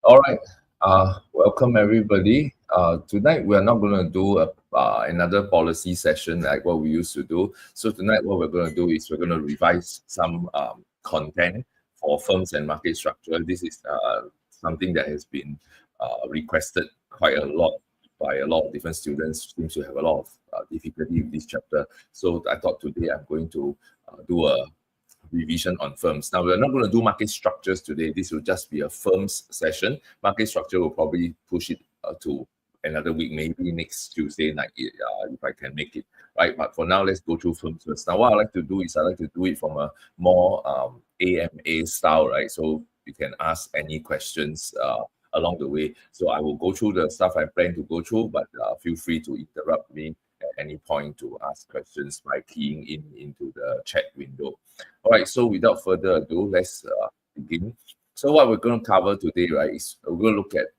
All right. Welcome everybody. Tonight we are not going to do another policy session like what we used to do. So tonight what we're going to do is we're going to revise some content for firms and market structure. This is something that has been requested quite a lot by a lot of different students. Seems to have a lot of difficulty with this chapter. So I thought today I'm going to do a revision on firms. Now, we're not going to do market structures today. This will just be a firms session. Market structure will probably push it to another week, maybe next Tuesday night, if I can make it, right? But for now, let's go through firms first. Now, what I like to do is I like to do it from a more AMA style, right? So you can ask any questions along the way. So I will go through the stuff I plan to go through, but feel free to interrupt me at any point to ask questions by keying into the chat window. All right, so without further ado, let's begin. So what we're going to cover today, right, is we're going to look at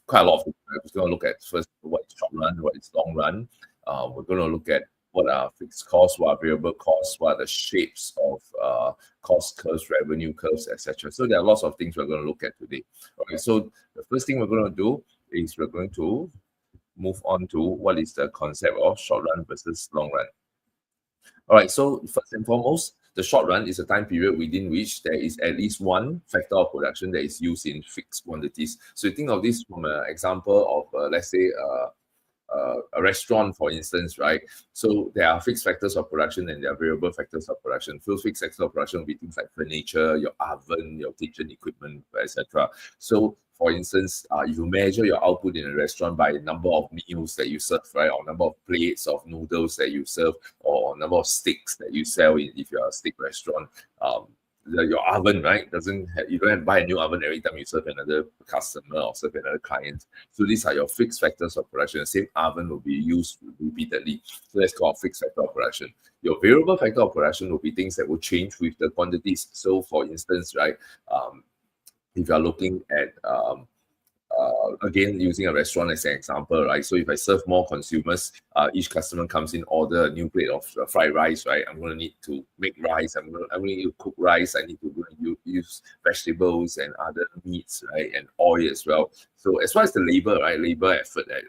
quite a lot of things. Right? We're going to look at first what is short run, what is long run. We're going to look at what are fixed costs, what are variable costs, what are the shapes of cost curves, revenue curves, etc. So there are lots of things we're going to look at today. Okay, so the first thing we're going to do is we're going to move on to what is the concept of short run versus long run. All right, so first and foremost, the short run is a time period within which there is at least one factor of production that is used in fixed quantities. So you think of this from an example of, let's say, a restaurant, for instance, right? So there are fixed factors of production and there are variable factors of production. So fixed factors of production will be things like furniture, your oven, your kitchen equipment, etc. So for instance, if you measure your output in a restaurant by number of meals that you serve, right, or number of plates of noodles that you serve, or number of steaks that you sell if you're a steak restaurant, your oven, right, you don't have to buy a new oven every time you serve another customer or serve another client. So these are your fixed factors of production. The same oven will be used repeatedly. So that's called fixed factor of production. Your variable factor of production will be things that will change with the quantities. So for instance, right, if you're looking at again, using a restaurant as an example, right? So if I serve more consumers, each customer comes in, order a new plate of fried rice, right? I'm going to need to make rice. I'm going to need to cook rice. I need to use vegetables and other meats, right? And oil as well. So as well as the labor, right? Labor effort at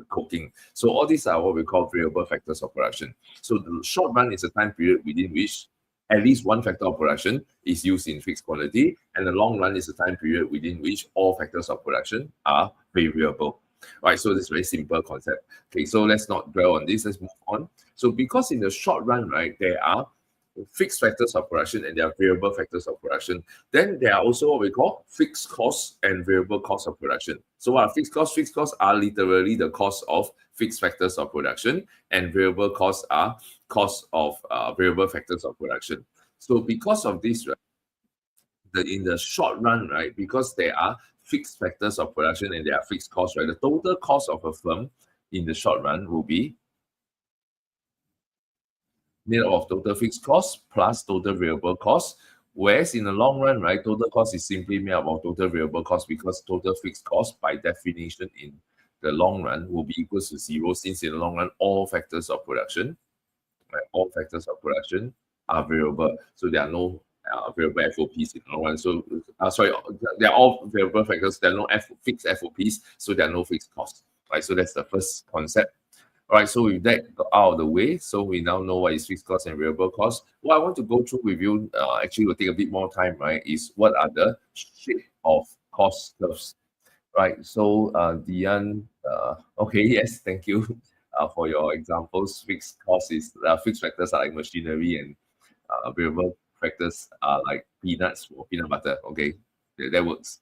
cooking. So all these are what we call variable factors of production. So the short run is a time period within which at least one factor of production is used in fixed quantity, and the long run is a time period within which all factors of production are variable. Right, so this is a very simple concept. Okay, so let's not dwell on this. Let's move on. So because in the short run, right, there are fixed factors of production and there are variable factors of production. Then there are also what we call fixed costs and variable costs of production. So what are fixed costs? Fixed costs are literally the cost of fixed factors of production, and variable costs are costs of variable factors of production. So because of this, right, in the short run, right, because there are fixed factors of production and there are fixed costs, right, the total cost of a firm in the short run will be made up of total fixed costs plus total variable costs. Whereas in the long run, right, total cost is simply made up of total variable costs, because total fixed cost by definition in the long run will be equal to zero, since in the long run all factors of production, right, all factors of production are variable. So there are no variable FOPs in the long run. So sorry, they are all variable factors. There are no fixed FOPs, so there are no fixed costs. Right. So that's the first concept. All right, so with that out of the way, so we now know what is fixed cost and variable cost. What I want to go through with you, actually will take a bit more time, right, is what are the shape of cost curves, right? So Dian, okay, yes, thank you for your examples. Fixed cost is, fixed factors are like machinery, and variable factors are like peanuts or peanut butter, okay? That works.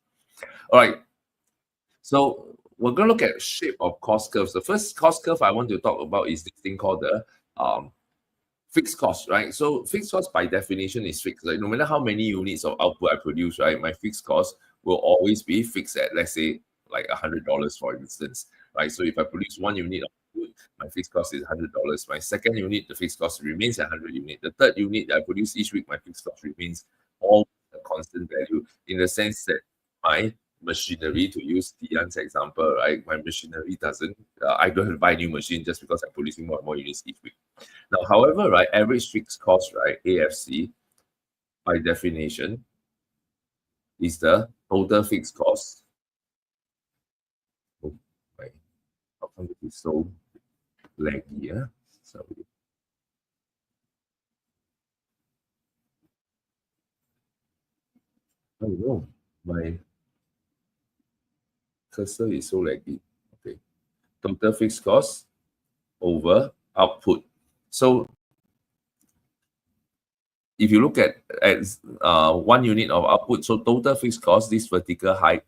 All right, so we're going to look at shape of cost curves. The first cost curve I want to talk about is this thing called the fixed cost, right? So fixed cost by definition is fixed. Like no matter how many units of output I produce, right, my fixed cost will always be fixed at, let's say, like $100, for instance, right? So if I produce one unit of output, my fixed cost is $100. My second unit, the fixed cost remains at 100 unit. The third unit that I produce each week, my fixed cost remains all a constant value in the sense that my machinery, to use Dian's example, right? My machinery doesn't, I don't have to buy a new machine just because I'm producing more and more units each week. Now, however, right, average fixed cost, right, AFC, by definition, is the total fixed cost. Oh, right. How come it is so laggy? Yeah? Sorry. Oh no, my cursor is so laggy. Okay. Total fixed cost over output. So if you look at 1 unit of output, so total fixed cost, this vertical height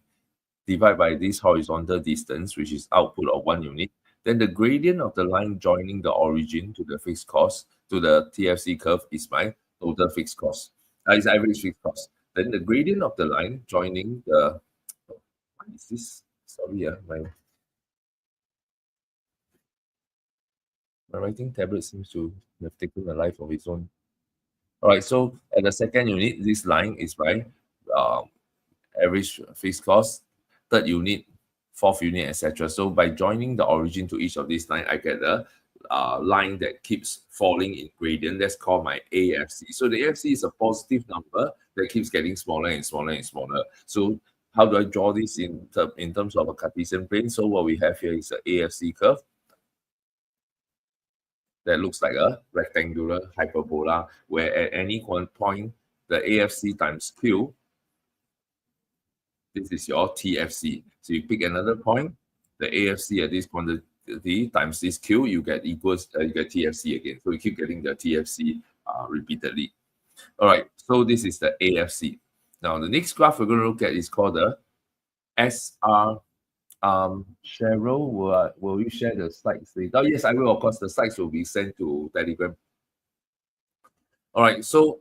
divided by this horizontal distance, which is output of 1 unit, then the gradient of the line joining the origin to the fixed cost, to the TFC curve, is my total fixed cost. Is average fixed cost. Then the gradient of the line joining the, what is this? Sorry, my writing tablet seems to have taken a life of its own. All right, so at the second unit, this line is my um, average fixed cost, third unit, fourth unit, etc. So by joining the origin to each of these line, I get a line that keeps falling in gradient. That's called my AFC. So the AFC is a positive number that keeps getting smaller and smaller and smaller. So how do I draw this in terms of a Cartesian plane? So what we have here is an AFC curve that looks like a rectangular hyperbola, where at any one point, the AFC times Q, this is your TFC. So you pick another point, the AFC at this quantity times this Q, you get you get TFC again. So you keep getting the TFC repeatedly. All right, so this is the AFC. Now the next graph we're going to look at is called the SR. Cheryl, will you share the slides later? Oh, yes, I will. Of course, the slides will be sent to Telegram. All right, so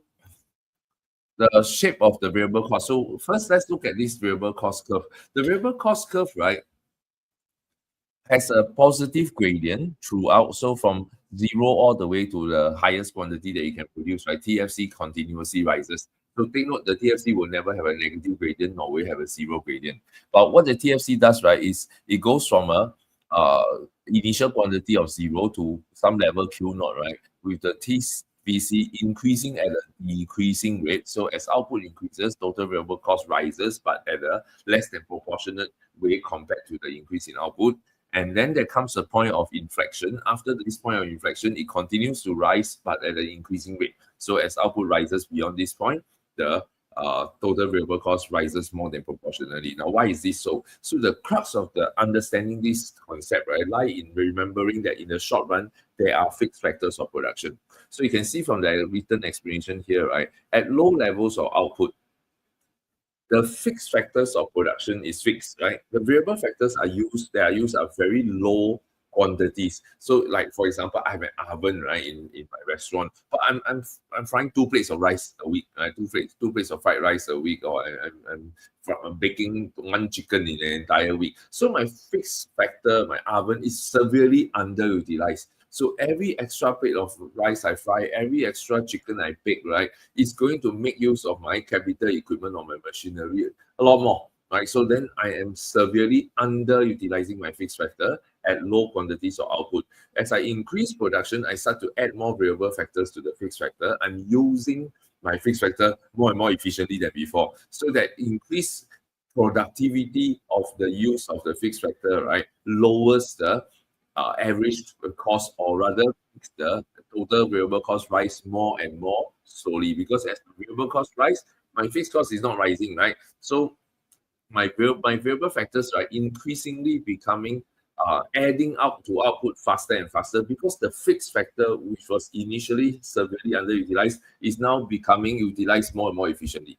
the shape of the variable cost. So first, let's look at this variable cost curve. The variable cost curve, right, has a positive gradient throughout. So from 0 all the way to the highest quantity that you can produce, right? TFC continuously rises. So take note, the TFC will never have a negative gradient, nor will have a 0 gradient. But what the TFC does, right, is it goes from a initial quantity of 0 to some level Q naught, right, with the TVC increasing at a decreasing rate. So as output increases, total variable cost rises, but at a less than proportionate way compared to the increase in output. And then there comes a point of inflection. After this point of inflection, it continues to rise, but at an increasing rate. So as output rises beyond this point, the total variable cost rises more than proportionally. Now, why is this so? So the crux of the understanding this concept, right, lie in remembering that in the short run, there are fixed factors of production. So you can see from the written explanation here, right, at low levels of output, the fixed factors of production is fixed, right? The variable factors are very low quantities. So, like for example, I have an oven, right, in my restaurant, but I'm frying 2 plates of rice a week, right? Two plates of fried rice a week, or I'm baking one chicken in an entire week. So my fixed factor, my oven, is severely underutilized. So every extra plate of rice I fry, every extra chicken I bake, right, is going to make use of my capital equipment or my machinery a lot more, right? So then I am severely underutilizing my fixed factor at low quantities of output. As I increase production, I start to add more variable factors to the fixed factor. I'm using my fixed factor more and more efficiently than before. So that increased productivity of the use of the fixed factor, right, lowers the average cost, or rather the total variable cost rise more and more slowly, because as the variable cost rise, my fixed cost is not rising, right? So my variable factors are increasingly becoming adding up to output faster and faster, because the fixed factor, which was initially severely underutilized, is now becoming utilized more and more efficiently.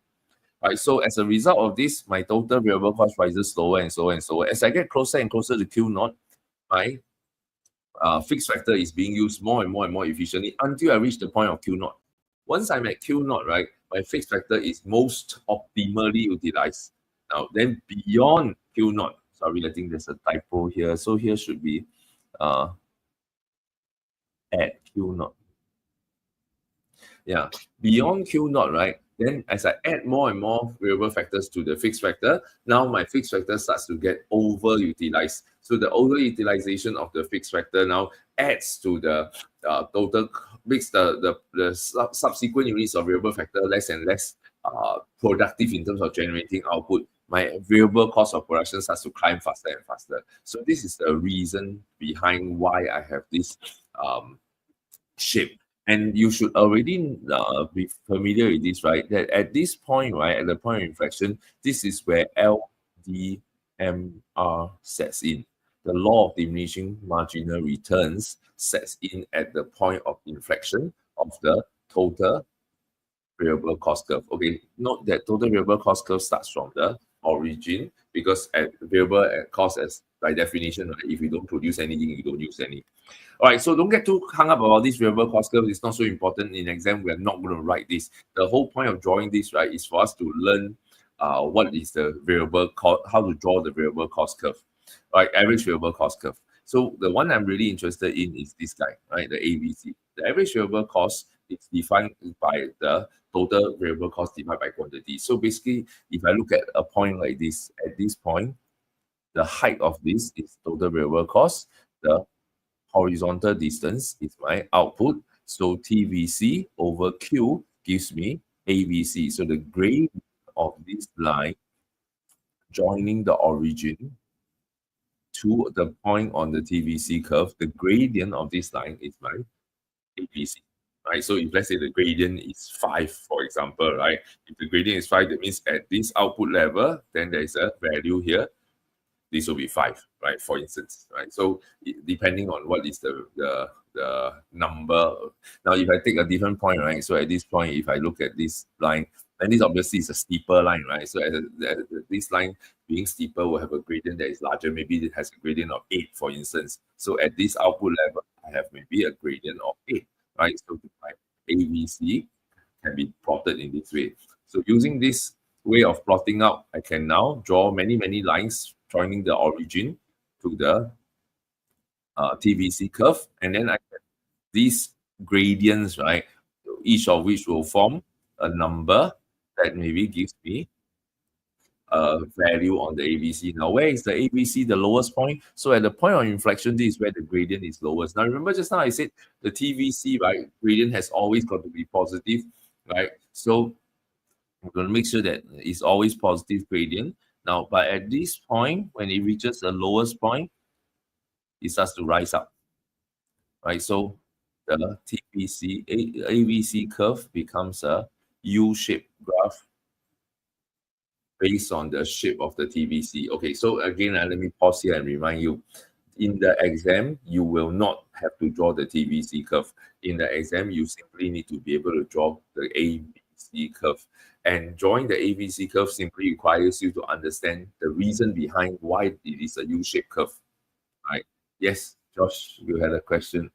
Right, so as a result of this, my total variable cost rises slower and slower and slower. As I get closer and closer to Q naught, my fixed factor is being used more and more and more efficiently until I reach the point of Q naught. Once I'm at Q naught, right, my fixed factor is most optimally utilized. Now, then beyond Q naught, sorry, I think there's a typo here. So here should be uh, at Q naught. Yeah, beyond Q naught, right? Then as I add more and more variable factors to the fixed factor, now my fixed factor starts to get overutilized. So the overutilization of the fixed factor now adds to the total, makes the subsequent units of variable factor less and less productive in terms of generating output. My variable cost of production starts to climb faster and faster. So this is the reason behind why I have this um, shape. And you should already be familiar with this, right? That at this point, right, at the point of inflection, this is where LDMR sets in. The law of diminishing marginal returns sets in at the point of inflection of the total variable cost curve. Okay, note that total variable cost curve starts from the origin, because at variable cost, as by definition, right, if you don't produce anything, you don't use any. All right, so don't get too hung up about this variable cost curve. It's not so important in exam. We're not going to write this. The whole point of drawing this, right, is for us to learn what is the variable cost, how to draw the variable cost curve, right? Average variable cost curve. So the one I'm really interested in is this guy, right? The ABC. The average variable cost is defined by the total variable cost divided by quantity. So basically, if I look at a point like this, at this point, the height of this is total variable cost. The horizontal distance is my output. So TVC over Q gives me ABC. So the gradient of this line joining the origin to the point on the TVC curve, the gradient of this line is my ABC. Right? So if let's say the gradient is 5, for example, right? If the gradient is 5, that means at this output level, then there is a value here. This will be 5, right? For instance, right? So depending on what is the number. Now, if I take a different point, right? So at this point, if I look at this line, then this obviously is a steeper line, right? So this line being steeper will have a gradient that is larger. Maybe it has a gradient of 8, for instance. So at this output level, I have maybe a gradient of 8, right? So my ABC can be plotted in this way. So using this way of plotting out, I can now draw many, many lines joining the origin to the TVC curve. And then I get these gradients, right? Each of which will form a number that maybe gives me a value on the ABC. Now, where is the ABC, the lowest point? So at the point of inflection, this is where the gradient is lowest. Now, remember just now I said the TVC, right? Gradient has always got to be positive, right? So I'm going to make sure that it's always positive gradient. Now, but at this point, when it reaches the lowest point, it starts to rise up, right? So the ABC curve becomes a U-shaped graph based on the shape of the TVC. Okay, so again, let me pause here and remind you. In the exam, you will not have to draw the TVC curve. In the exam, you simply need to be able to draw the ABC curve. And drawing the ABC curve simply requires you to understand the reason behind why it is a U-shaped curve, right? Yes, Josh, you had a question.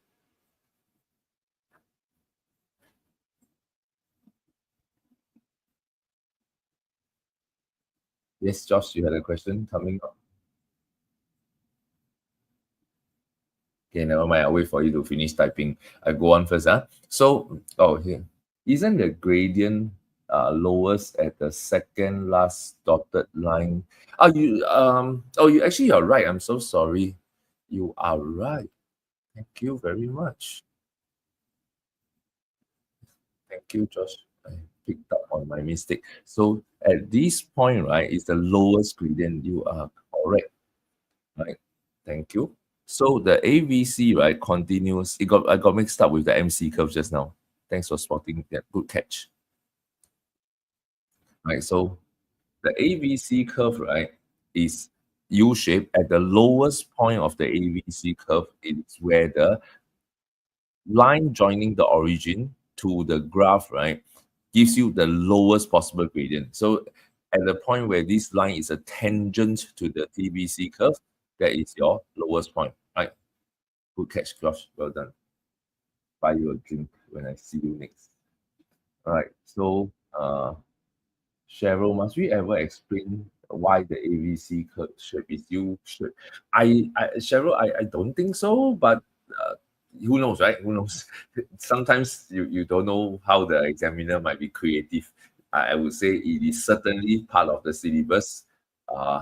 Yes, Josh, you had a question coming up. Okay, never mind. I'll wait for you to finish typing. I go on first. So, here. Isn't the gradient lowest at the second last dotted line? You actually you're right. I'm so sorry. You are right. Thank you very much. Thank you, Josh. I picked up on my mistake. So at this point, right, is the lowest gradient. You are correct, right? Thank you. So the ABC, right, continues. I got mixed up with the MC curve just now. Thanks for spotting that. Good catch. Right. So the ABC curve, right, is U-shaped. At the lowest point of the ABC curve, it is where the line joining the origin to the graph, right, gives you the lowest possible gradient. So at the point where this line is a tangent to the TBC curve, that is your lowest point, right? Good catch, Josh. Well done. Buy you a drink when I see you next. All right. So, Cheryl, must we ever explain why the AVC curve shape is U shape? Cheryl, I don't think so, but uh, who knows, right? Who knows? Sometimes you don't know how the examiner might be creative. I would say it is certainly part of the syllabus.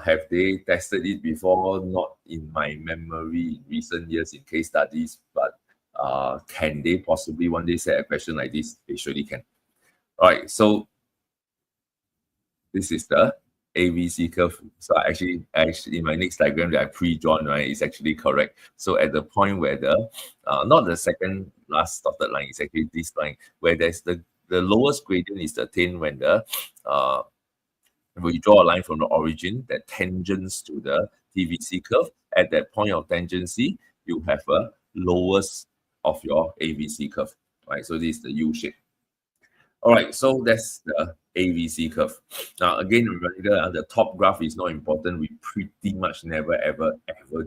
Have they tested it before? Not in my memory in recent years in case studies, but can they possibly one day set a question like this? They surely can. All right, so this is the AVC curve. So actually, in my next diagram that I pre-drawn, right, is actually correct. So at the point where the, not the second last dotted line, it's actually this line, where there's the lowest gradient is attained when we draw a line from the origin that tangents to the TVC curve. At that point of tangency, you have a lowest of your AVC curve, right? So this is the U shape. All right, so that's the AVC curve. Now, again, remember the top graph is not important. We pretty much never, ever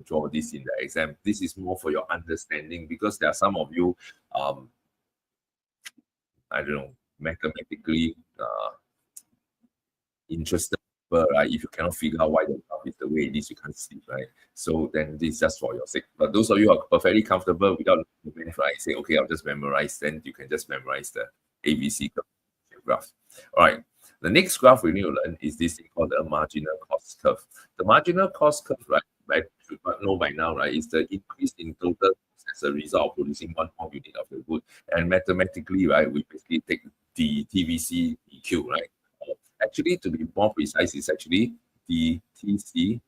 draw this in the exam. This is more for your understanding because there are some of you, I don't know, mathematically interested, but right, if you cannot figure out why the graph is the way it is, you can't see, right? So then this is just for your sake. But those of you who are perfectly comfortable without the math, right, say, okay, I'll just memorize, then you can just memorize the AVC graph. All right. The next graph we need to learn is this thing called the marginal cost curve. The marginal cost curve, right, I should know by now, right, is the increase in total as a result of producing one more unit of the good. And mathematically, right, we basically take the TVC EQ, right? Actually, to be more precise, it's actually the TC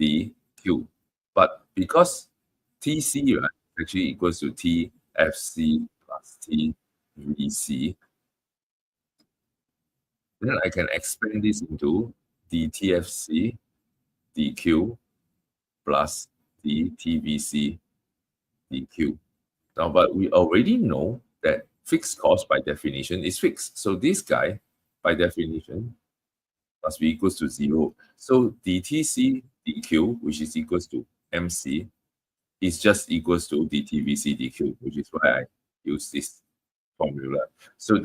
DQ. But because TC, right, actually equals to TFC plus TVC, then I can expand this into dTFC dQ plus dTVC dQ. Now, but we already know that fixed cost by definition is fixed. So this guy, by definition, must be equals to 0. So dTC dQ, which is equals to MC, is just equals to dTVC dQ, which is why I use this formula. So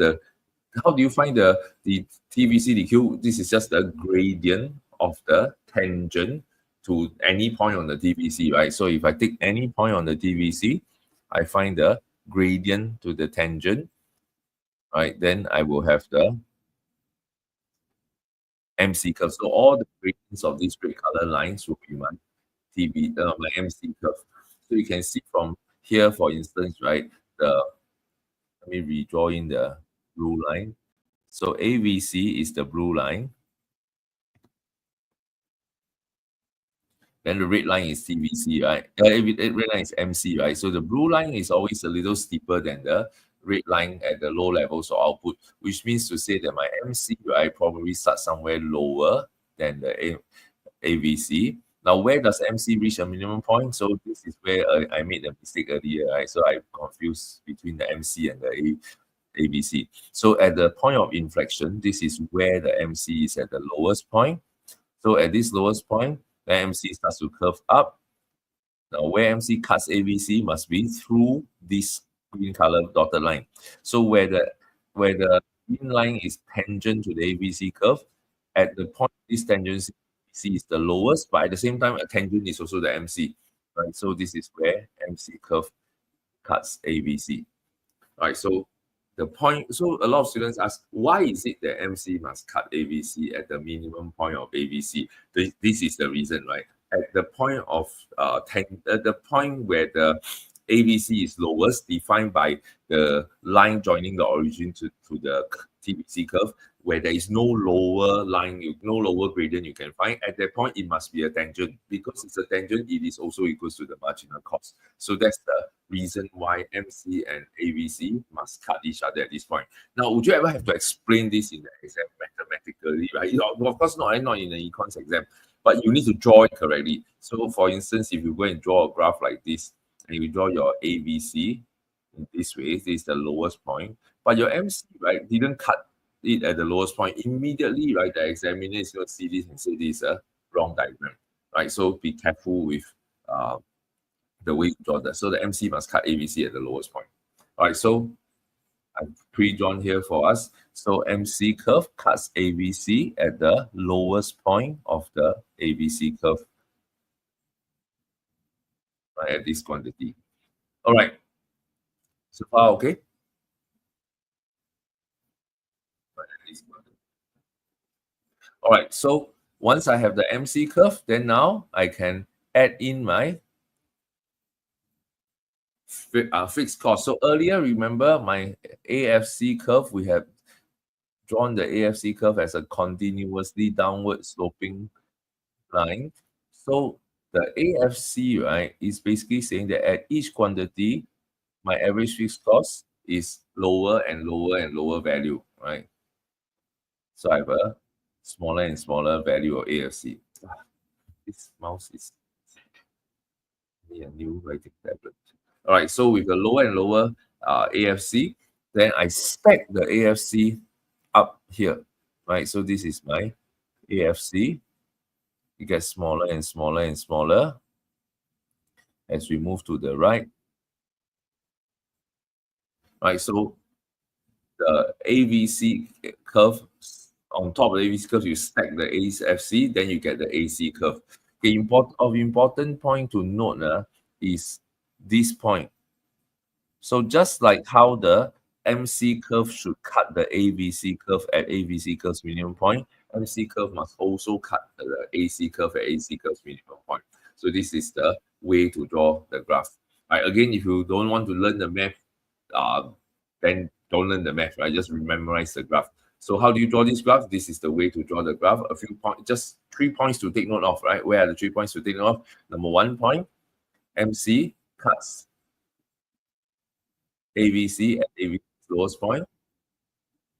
how do you find the TVC dQ? This is just the gradient of the tangent to any point on the TVC, right? So if I take any point on the TVC, I find the gradient to the tangent, right? Then I will have the MC curve. So all the gradients of these red color lines will be my my MC curve. So you can see from here, for instance, right? Let me redraw in the blue line. So AVC is the blue line. Then the red line is TVC, right? Red line is MC, right? So the blue line is always a little steeper than the red line at the low levels of output, which means to say that my MC, right, probably starts somewhere lower than the AVC. Now, where does MC reach a minimum point? So this is where I made a mistake earlier, right? So I confused between the MC and the AVC. So at the point of inflection, this is where the MC is at the lowest point. So at this lowest point, the MC starts to curve up. Now, where MC cuts AVC must be through this green color dotted line. So where the green line is tangent to the AVC curve, at the point this tangent is the lowest, but at the same time, a tangent is also the MC. Right? So this is where MC curve cuts AVC. All right, so the point, so a lot of students ask, why is it that MC must cut AVC at the minimum point of AVC? This is the reason, right? At the point of at the point where the AVC is lowest, defined by the line joining the origin to the TVC curve, where there is no lower line, no lower gradient you can find, at that point, it must be a tangent. Because it's a tangent, it is also equals to the marginal cost. So that's the reason why MC and AVC must cut each other at this point. Now, would you ever have to explain this in the exam mathematically, right? You know, of course, not in the econs exam, but you need to draw it correctly. So, for instance, if you go and draw a graph like this, and you draw your AVC in this way, this is the lowest point, but your MC, right, didn't cut it at the lowest point. Immediately, right, the examiner is going to see this and say this is a wrong diagram, right? So be careful with the way you draw that. So the MC must cut ABC at the lowest point. All right, so I've pre-drawn here for us. So MC curve cuts ABC at the lowest point of the ABC curve, right, at this quantity. All right, so far okay? Right, at this quantity. All right, so once I have the MC curve, then now I can add in my fixed cost. So earlier, remember my AFC curve, we have drawn the AFC curve as a continuously downward sloping line. So the AFC, right, is basically saying that at each quantity, my average fixed cost is lower and lower and lower value, right? So I have a smaller and smaller value of AFC. This mouse is a new writing tablet. All right, so with the lower and lower AFC, then I stack the AFC up here, right? So this is my AFC. It gets smaller and smaller and smaller as we move to the right. Right, so the AVC curve, on top of the AVC curve, you stack the AFC, then you get the AC curve. Okay, important point to note is this point. So just like how the MC curve should cut the AVC curve at AVC curve's minimum point, MC curve must also cut the AC curve at AC curve's minimum point. So this is the way to draw the graph. Right, again, if you don't want to learn the math, then don't learn the math, right? Just memorize the graph. So how do you draw this graph? This is the way to draw the graph. A few points, just 3 points to take note of, right? Where are the 3 points to take note of? Number 1 point, MC cuts AVC at AVC's lowest point.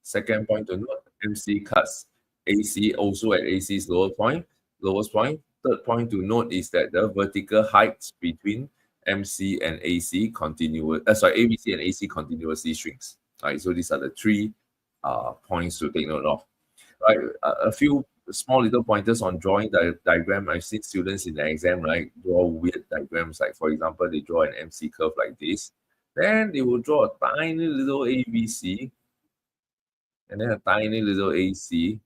Second point to note, MC cuts AC also at AC's lowest point. Third point to note is that the vertical heights between MC and AC AVC and AC continuously shrinks. Right, so these are the 3 points to take note of. Right, a few small little pointers on drawing the diagram. I've seen students in the exam, right, draw weird diagrams. Like for example, they draw an MC curve like this. Then they will draw a tiny little ABC and then a tiny little AC.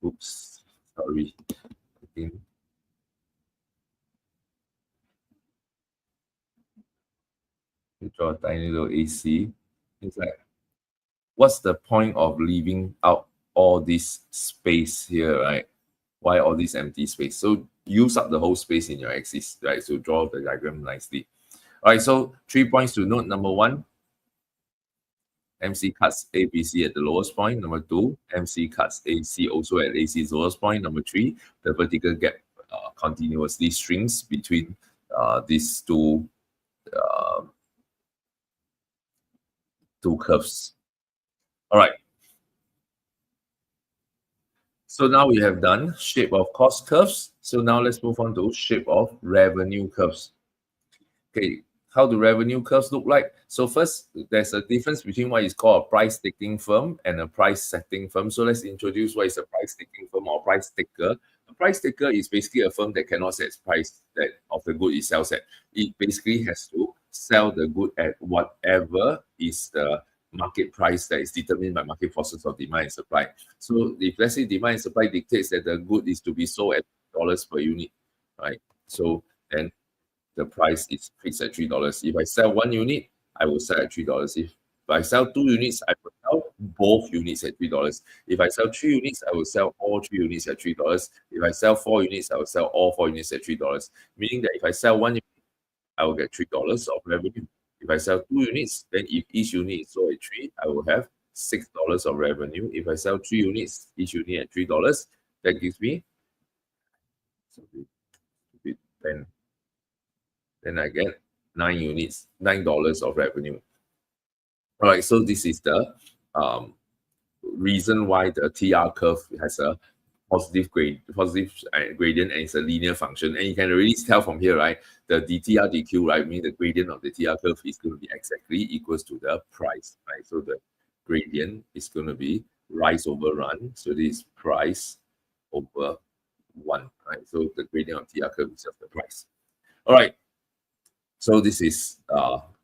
Oops, sorry. Okay. You draw a tiny little AC. It's like, what's the point of leaving out all this space here, right? Why all this empty space? So use up the whole space in your axis, right? So draw the diagram nicely. All right, so 3 points to note. Number 1, MC cuts ABC at the lowest point. Number 2, MC cuts AC also at AC's lowest point. Number 3, the vertical gap continuously shrinks between these two curves. All right. So now we have done shape of cost curves. So now let's move on to shape of revenue curves. Okay, how do revenue curves look like? So first, there's a difference between what is called a price taking firm and a price setting firm. So let's introduce what is a price taking firm or price taker. A price taker is basically a firm that cannot set price that of the good it sells at. It basically has to sell the good at whatever is the market price that is determined by market forces of demand and supply. So if let's say demand and supply dictates that the good is to be sold at dollars per unit, right? So then the price is fixed at $3. If I sell 1 unit, I will sell at $3. If I sell 2 units, I will sell both units at $3. If I sell 3 units, I will sell all 3 units at $3. If I sell 4 units, I will sell all 4 units at $3. Meaning that if I sell 1 unit, I will get $3 of revenue. If I sell 2 units, then if each unit is sold at 3, I will have $6 of revenue. If I sell 3 units, each unit at $3, that gives me 10. Then I get 9 units, $9 of revenue. All right, so this is the reason why the TR curve has a positive gradient, and it's a linear function. And you can already tell from here, right? The dTR dQ, right, means the gradient of the TR curve is going to be exactly equals to the price, right? So the gradient is going to be rise over run. So this is price over 1, right? So the gradient of TR curve is just the price. All right. So this is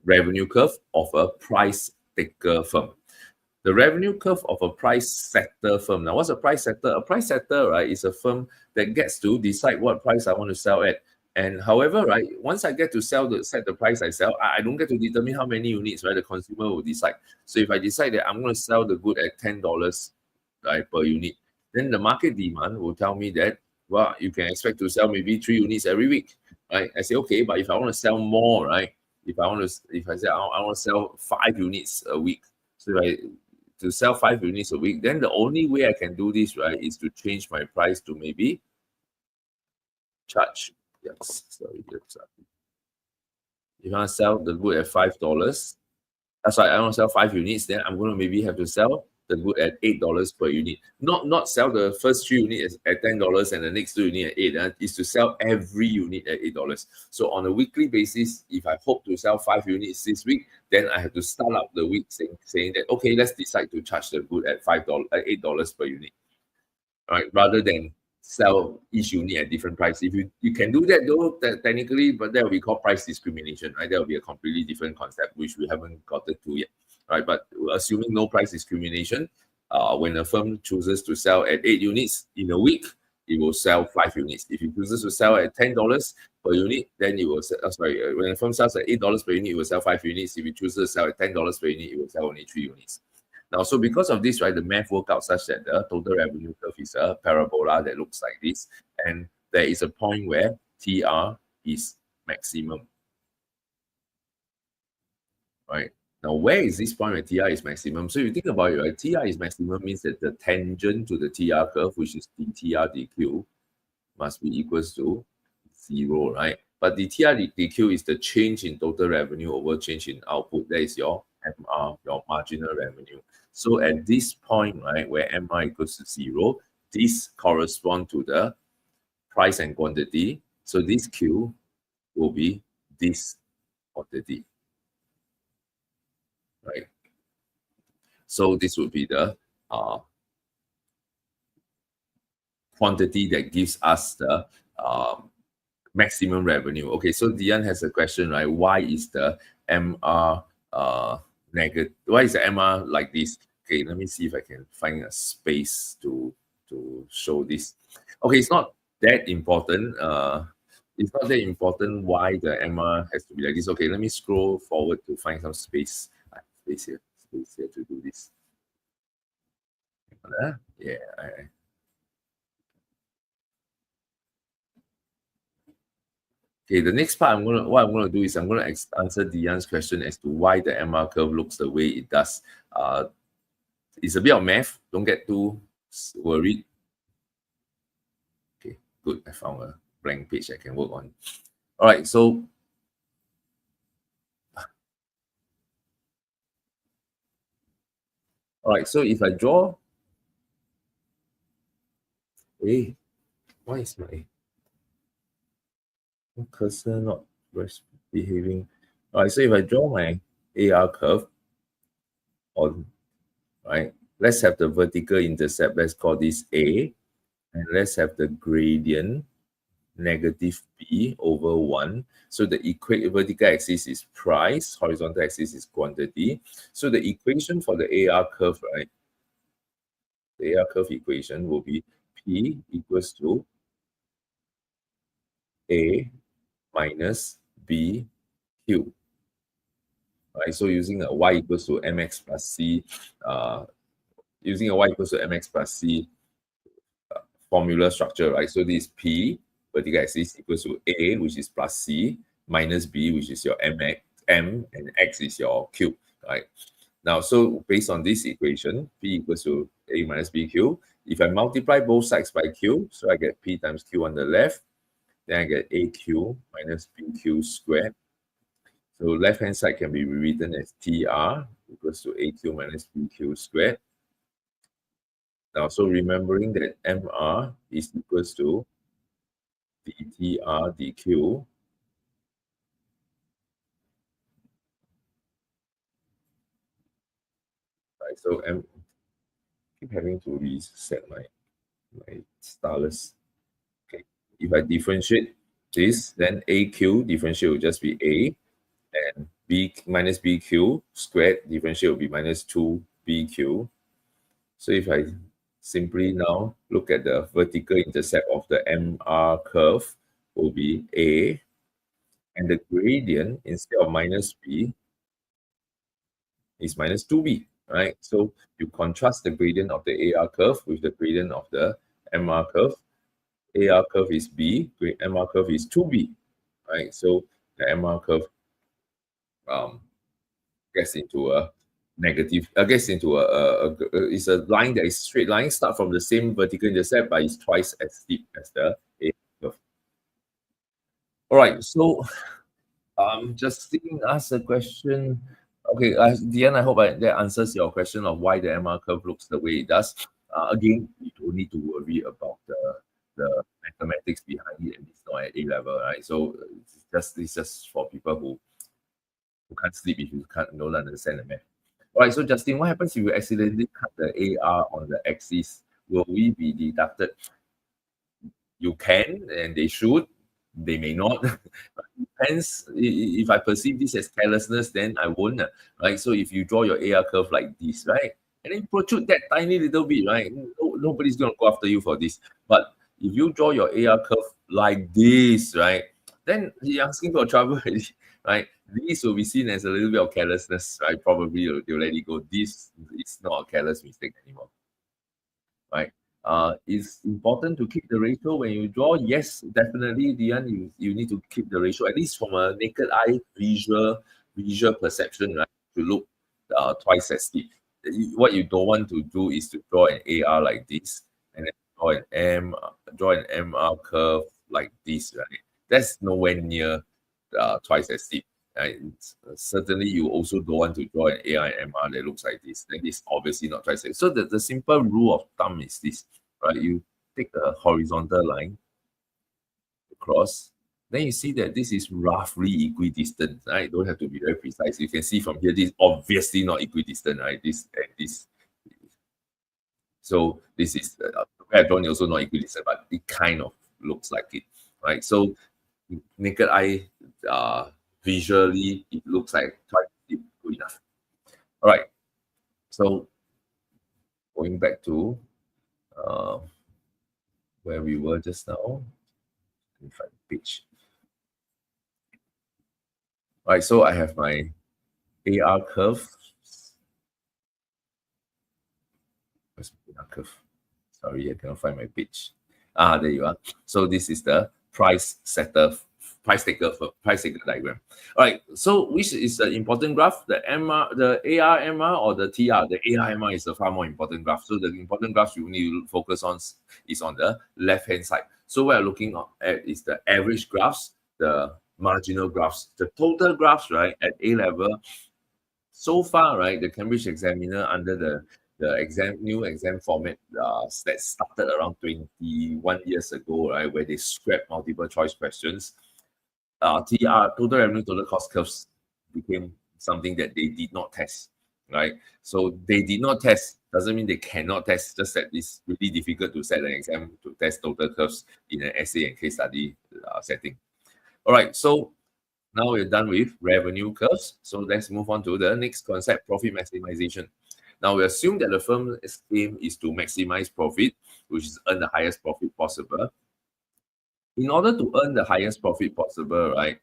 revenue curve of a price taker firm. The revenue curve of a price setter firm. Now, what's a price setter? A price setter, right, is a firm that gets to decide what price I want to sell at. And however, right, once I get to set the price I sell, I don't get to determine how many units, right? The consumer will decide. So if I decide that I'm going to sell the good at $10, right, per unit, then the market demand will tell me that, well, you can expect to sell maybe 3 units every week, right? I say, okay, but if I want to sell more, right? If I say I want to sell 5 units a week, so if I to sell 5 units a week, then the only way I can do this, right, is to change my price to maybe charge. Yes, sorry. If I want to sell the good at $5, that's why I want to sell 5 units, then I'm going to maybe have to sell the good at $8 per unit. Not sell the first 3 units at $10 and the next 2 units at 8. Is to sell every unit at $8. So on a weekly basis, if I hope to sell 5 units this week, then I have to start up the week saying that, okay, let's decide to charge the good at $8 per unit, right? Rather than sell each unit at different price. If you can do that though, that technically, but that will be called price discrimination, right? That will be a completely different concept, which we haven't gotten to yet, right? But assuming no price discrimination, when a firm chooses to sell at 8 units in a week, it will sell 5 units. If it chooses to sell at $10 per unit, then it will sell, when a firm sells at $8 per unit, it will sell 5 units. If it chooses to sell at $10 per unit, it will sell only 3 units. Now, so because of this, right, the math worked out such that the total revenue curve is a parabola that looks like this. And there is a point where TR is maximum, right? Now, where is this point where TR is maximum? So if you think about it, right, TR is maximum means that the tangent to the TR curve, which is dTR dQ, must be equals to 0, right? But dTR dQ is the change in total revenue over change in output. That is your MR, your marginal revenue. So at this point, right, where MR equals to 0, this corresponds to the price and quantity. So this Q will be this quantity, right? So this would be the quantity that gives us the maximum revenue. Okay, so Dian has a question, right? Why is the MR negative? Why is the MR like this? Okay, let me see if I can find a space to show this. Okay, it's not that important. It's not that important why the MR has to be like this. Okay, let me scroll forward to find some space. Space here to do this. Yeah, okay, the next part what I'm gonna do is I'm gonna answer Dian's question as to why the MR curve looks the way it does. It's a bit of math. Don't get too worried. Okay, good. I found a blank page I can work on. All right, so if I draw, hey, why is my cursor not behaving? All right, so if I draw my AR curve on, right, let's have the vertical intercept. Let's call this A, and let's have the gradient negative B over 1. So the vertical axis is price, horizontal axis is quantity. So the equation for the AR curve, right? The AR curve equation will be P equals to A minus B Q. Right? So using a Y equals to MX plus C, using a Y equals to MX plus C formula structure, right? So this P, vertical axis, equals to A, which is plus C, minus B, which is your MX, M, and X is your Q, right? Now, so based on this equation, P equals to A minus BQ, if I multiply both sides by Q, so I get P times Q on the left, then I get AQ minus BQ squared. So left-hand side can be rewritten as TR equals to AQ minus BQ squared. Now, so remembering that MR is equals to dTR dQ. Right, so I keep having to reset my stylus. if I differentiate this, then AQ differential will just be A, and B minus BQ squared differential will be minus 2BQ. So if I simply now look at the vertical intercept of the MR curve, will be A, and the gradient instead of minus B is minus 2B, right? So you contrast the gradient of the AR curve with the gradient of the MR curve. AR curve is B, MR curve is 2B, right? So the MR curve um, gets into a negative, gets into it's a line that is straight line, start from the same vertical intercept, but it's twice as steep as the AR curve. All right, so Justine asked a question. Okay, Diane, I hope that answers your question of why the MR curve looks the way it does. Again, you don't need to worry about the mathematics behind it, and it's not at A level, right? So it's just for people who can't sleep if you don't understand the math. All right, so Justine, what happens if you accidentally cut the AR on the axis? Will we be deducted? You can, and they should. They may not. Depends. If I perceive this as carelessness, then I won't, right? So if you draw your AR curve like this, right, and then protrude that tiny little bit, right, nobody's going to go after you for this. But if you draw your AR curve like this, right, then you're asking for trouble already, right? This will be seen as a little bit of carelessness, right? Probably they'll let it go. This is not a careless mistake anymore, right? It's important to keep the ratio when you draw. Yes, definitely, Diane, you need to keep the ratio, at least from a naked eye visual perception, right? To look twice as steep. What you don't want to do is to draw an AR like this, and then draw an MR curve like this, right? That's nowhere near twice as steep. Right? Certainly, you also don't want to draw an AI MR that looks like this. Then it's obviously not twice as. So the simple rule of thumb is this, right? You take a horizontal line across, then you see that this is roughly equidistant, right? Don't have to be very precise. You can see from here, this is obviously not equidistant, right? This and this. So this is where drawn also not equidistant, but it kind of looks like it, right? So naked eye, visually, it looks like twice good enough. All right. So going back to where we were just now, let me find the page. All right. So I have my AR curve. Where's my AR curve? Sorry, I cannot find my page. There you are. So this is the price taker diagram. All right. So which is the important graph? The MR, the AR MR, or the TR? The AR MR is a far more important graph. So the important graph you need to focus on is on the left hand side. So what we're looking at is the average graphs, the marginal graphs, the total graphs, right? At A level, so far, right? The Cambridge Examiner under the new exam format that started around 21 years ago, right, where they scrapped multiple choice questions. TR, total revenue, total cost curves, became something that they did not test, right? So they did not test doesn't mean they cannot test, just that it's really difficult to set an exam to test total curves in an essay and case study setting. All right, so now we're done with revenue curves. So let's move on to the next concept, profit maximization. Now we assume that the firm's aim is to maximize profit, which is earn the highest profit possible. In order to earn the highest profit possible, right,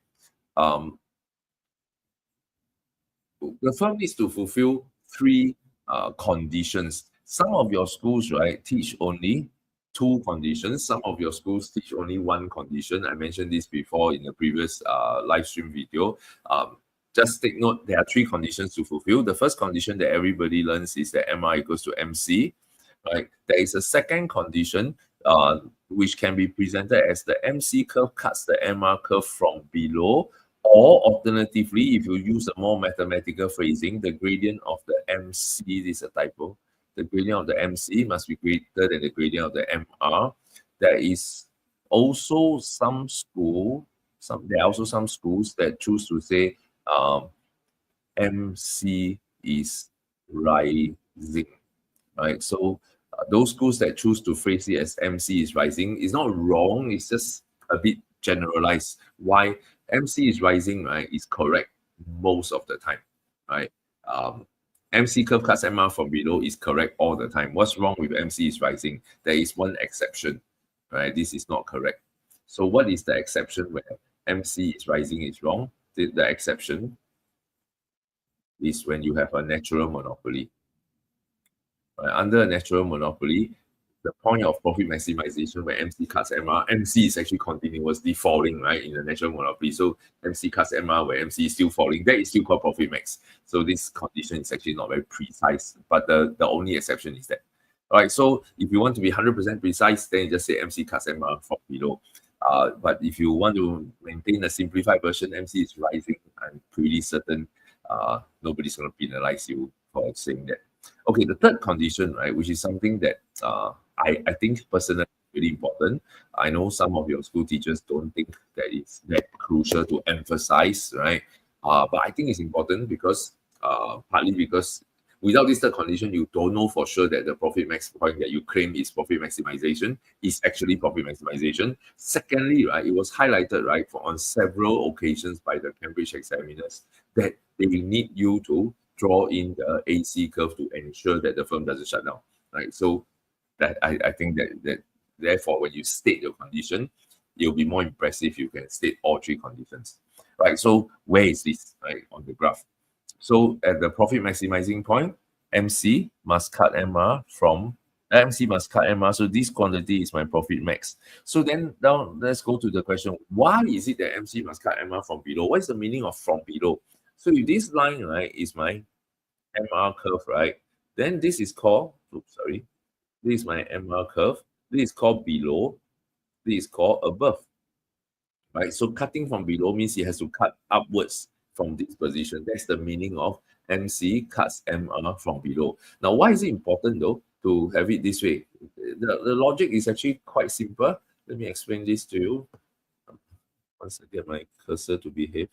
the firm needs to fulfill three conditions. Some of your schools, right, teach only two conditions. Some of your schools teach only one condition. I mentioned this before in the previous live stream video. Just take note, there are three conditions to fulfill. The first condition that everybody learns is that MR equals to MC, right? There is a second condition, which can be presented as the MC curve cuts the MR curve from below, or alternatively, if you use a more mathematical phrasing, the gradient of the MC, this is a typo, the gradient of the MC must be greater than the gradient of the MR. There is also some there are also some schools that choose to say MC is rising, right? So those schools that choose to phrase it as MC is rising is not wrong. It's just a bit generalized. Why MC is rising, right, is correct most of the time, right? Um, MC curve cuts MR from below is correct all the time. What's wrong with MC is rising? There is one exception, right? This is not correct. So what is the exception where MC is rising is wrong? The exception is when you have a natural monopoly. Right? Under a natural monopoly, the point of profit maximization where MC cuts MR, MC is actually continuously falling, right, in the natural monopoly. So MC cuts MR where MC is still falling, that is still called profit max. So this condition is actually not very precise, but the only exception is that. All right, so if you want to be 100% precise, then you just say MC cuts MR from below. But if you want to maintain a simplified version, MC is rising, I'm pretty certain nobody's going to penalize you for saying that. Okay, the third condition, right, which is something that I think personally really important. I know some of your school teachers don't think that it's that crucial to emphasize, right? But I think it's important because partly because without this third condition, you don't know for sure that the profit max point that you claim is profit maximization is actually profit maximization. Secondly, right, it was highlighted, right, on several occasions by the Cambridge examiners that they need you to draw in the AC curve to ensure that the firm doesn't shut down, right? So that I think that therefore when you state your condition, it'll be more impressive if you can state all three conditions, right? So where is this, right, on the graph? So at the profit maximizing point, MC must cut MR from MC must cut MR. So this quantity is my profit max. So then now let's go to the question: why is it that MC must cut MR from below? What is the meaning of from below? So if this line, right, is my MR curve, right, then this is called, oops, sorry, this is my MR curve. This is called below. This is called above, right? So cutting from below means it has to cut upwards from this position. That's the meaning of MC cuts MR from below. Now, why is it important though to have it this way? The logic is actually quite simple. Let me explain this to you. Once I get my cursor to behave.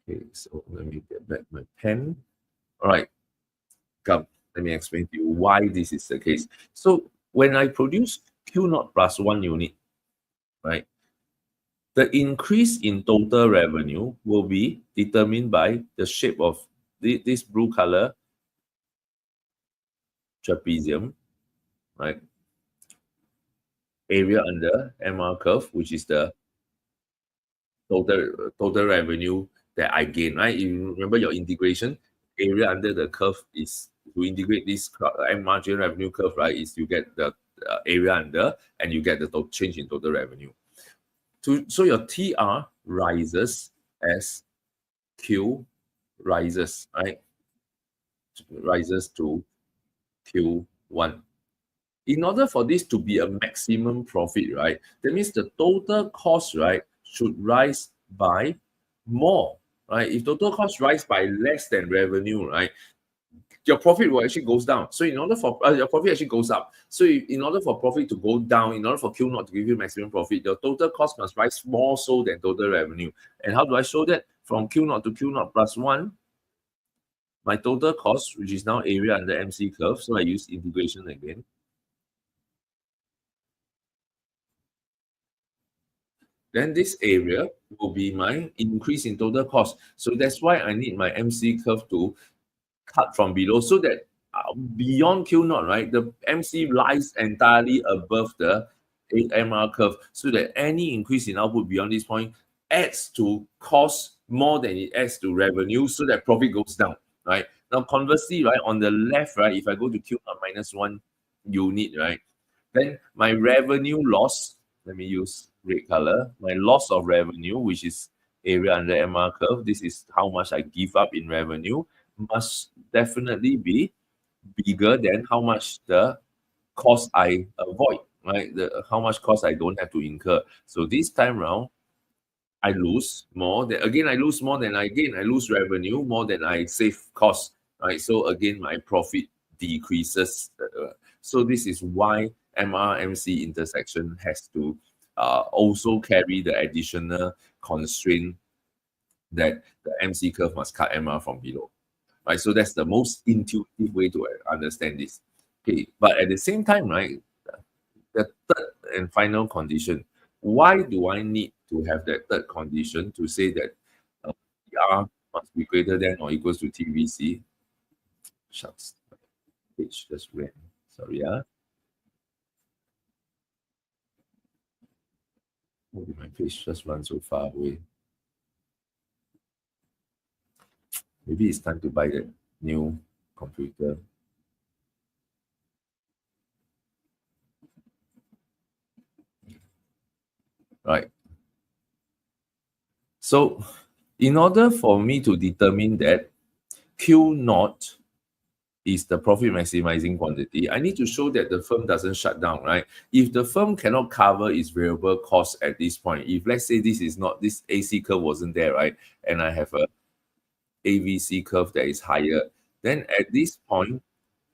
Okay, so let me get back my pen. All right, come, let me explain to you why this is the case. So when I produce Q0 plus 1 unit, right, the increase in total revenue will be determined by the shape of this blue color trapezium, right? Area under MR curve, which is the total revenue that I gain, right? You remember your integration area under the curve is to integrate this marginal revenue curve, right? Is you get the area under and you get the change in total revenue. So your TR rises as Q rises, right? Rises to Q1. In order for this to be a maximum profit, right, that means the total cost, right, should rise by more, right? If total cost rise by less than revenue, right, your profit will actually goes down. So in order for your profit actually goes up. So in order for profit to go down, in order for Q not to give you maximum profit, your total cost must rise more so than total revenue. And how do I show that? From Q naught to Q naught plus 1, my total cost, which is now area under MC curve. So I use integration again. Then this area will be my increase in total cost. So that's why I need my MC curve to cut from below so that beyond Q naught, right, the MC lies entirely above the MR curve so that any increase in output beyond this point adds to cost more than it adds to revenue so that profit goes down, right? Now, conversely, right, on the left, right, if I go to Q naught minus 1 unit, right, then my revenue loss, let me use red color, my loss of revenue, which is area under MR curve, this is how much I give up in revenue, must definitely be bigger than how much the cost I avoid, right? How much cost I don't have to incur. So this time round, I lose more than again, I lose more than I gain. I lose revenue more than I save cost, right? So again, my profit decreases. So this is why MRMC intersection has to also carry the additional constraint that the MC curve must cut MR from below, right? So that's the most intuitive way to understand this. Okay, but at the same time, right, the third and final condition. Why do I need to have that third condition to say that PR must be greater than or equals to TVC? Shucks, page just ran. Sorry, why did my page just run so far away? Maybe it's time to buy that new computer. Right. So in order for me to determine that Q naught is the profit maximizing quantity, I need to show that the firm doesn't shut down, right? If the firm cannot cover its variable cost at this point, if let's say this AC curve wasn't there, right? And I have a AVC curve that is higher, then at this point,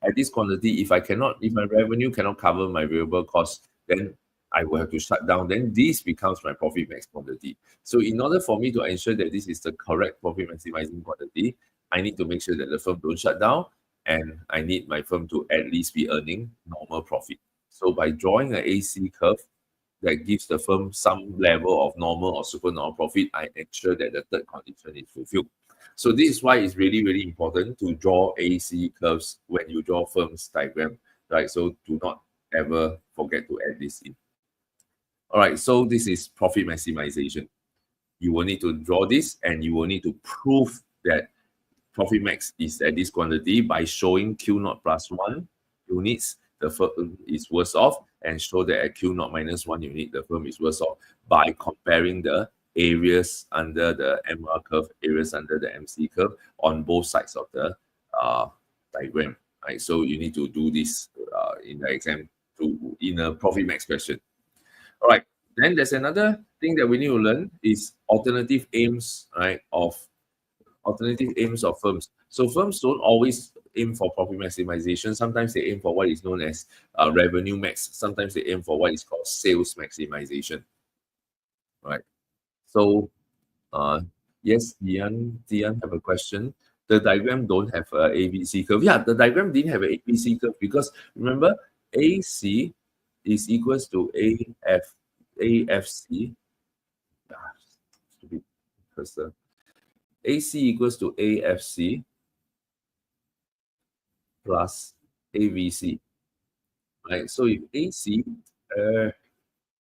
at this quantity, if my revenue cannot cover my variable cost, then I will have to shut down. Then this becomes my profit max quantity. So in order for me to ensure that this is the correct profit maximizing quantity, I need to make sure that the firm don't shut down, and I need my firm to at least be earning normal profit. So by drawing an AC curve that gives the firm some level of normal or super normal profit, I ensure that the third condition is fulfilled. So this is why it's really, really important to draw AC curves when you draw firms diagram, right? So do not ever forget to add this in. All right, so this is profit maximization. You will need to draw this, and you will need to prove that profit max is at this quantity by showing Q naught plus 1 units, the firm is worse off, and show that at Q naught minus 1 unit, the firm is worse off by comparing the areas under the MR curve, areas under the MC curve on both sides of the diagram. Right? So you need to do this in the exam in a profit max question. All right. Then there's another thing that we need to learn is alternative aims, right, of firms. So firms don't always aim for profit maximization. Sometimes they aim for what is known as revenue max. Sometimes they aim for what is called sales maximization. Right. So yes, Dian have a question. The diagram don't have a ABC curve. Yeah, the diagram didn't have an ABC curve because remember AC is equals to AFC. Stupid cursor. AC equals to AFC plus AVC. Right. So if AC,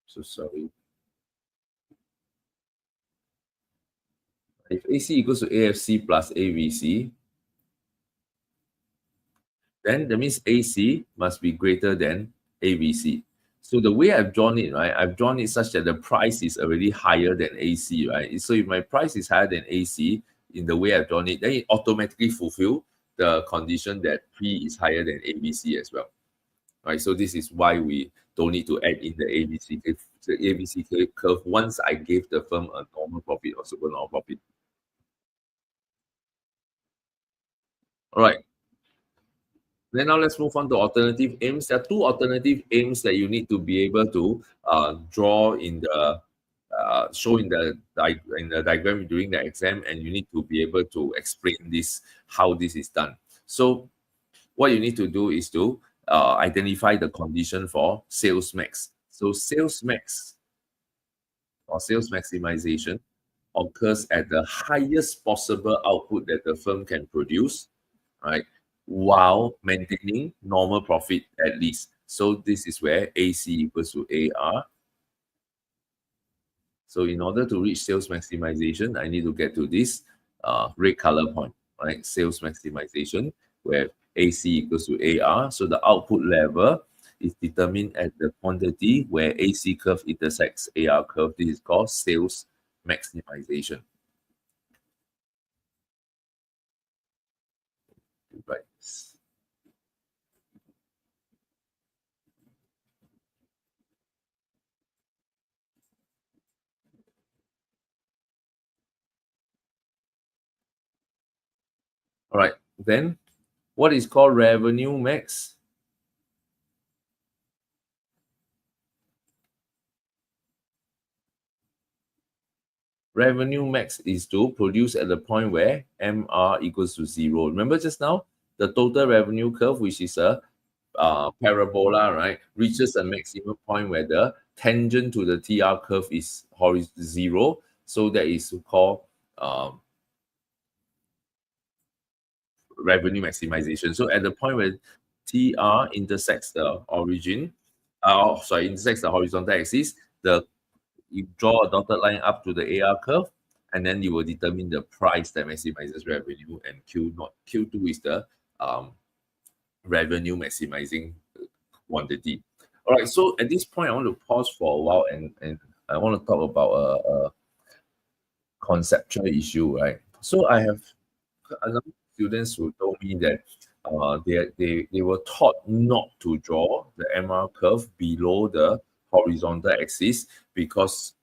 so sorry. If AC equals to AFC plus AVC, then that means AC must be greater than AVC. So the way I've drawn it, right, I've drawn it such that the price is already higher than AC, right? So if my price is higher than AC, in the way I've drawn it, then it automatically fulfill the condition that P is higher than ABC as well, right? So this is why we don't need to add in the ABC curve once I gave the firm a normal profit or super normal profit. All right. Then now let's move on to alternative aims. There are two alternative aims that you need to be able to draw in the show in the diagram during the exam, and you need to be able to explain this how this is done. So what you need to do is to identify the condition for sales max. So sales max or sales maximization occurs at the highest possible output that the firm can produce, right? While maintaining normal profit at least. So this is where AC equals to AR. So in order to reach sales maximization, I need to get to this red color point, right? Sales maximization, where AC equals to AR. So the output level is determined at the quantity where AC curve intersects AR curve. This is called sales maximization. Right. All right. Then what is called revenue max? Revenue max is to produce at the point where MR equals to 0. Remember just now, the total revenue curve, which is a parabola, right, reaches a maximum point where the tangent to the TR curve is zero. So that is called um, revenue maximization. So at the point where TR intersects the origin, intersects the horizontal axis, the you draw a dotted line up to the AR curve, and then you will determine the price that maximizes revenue, and Q2 is the um, revenue maximizing quantity. All right, so at this point, I want to pause for a while and I want to talk about a conceptual issue, right? So I have a number of students who told me that they were taught not to draw the MR curve below the horizontal axis because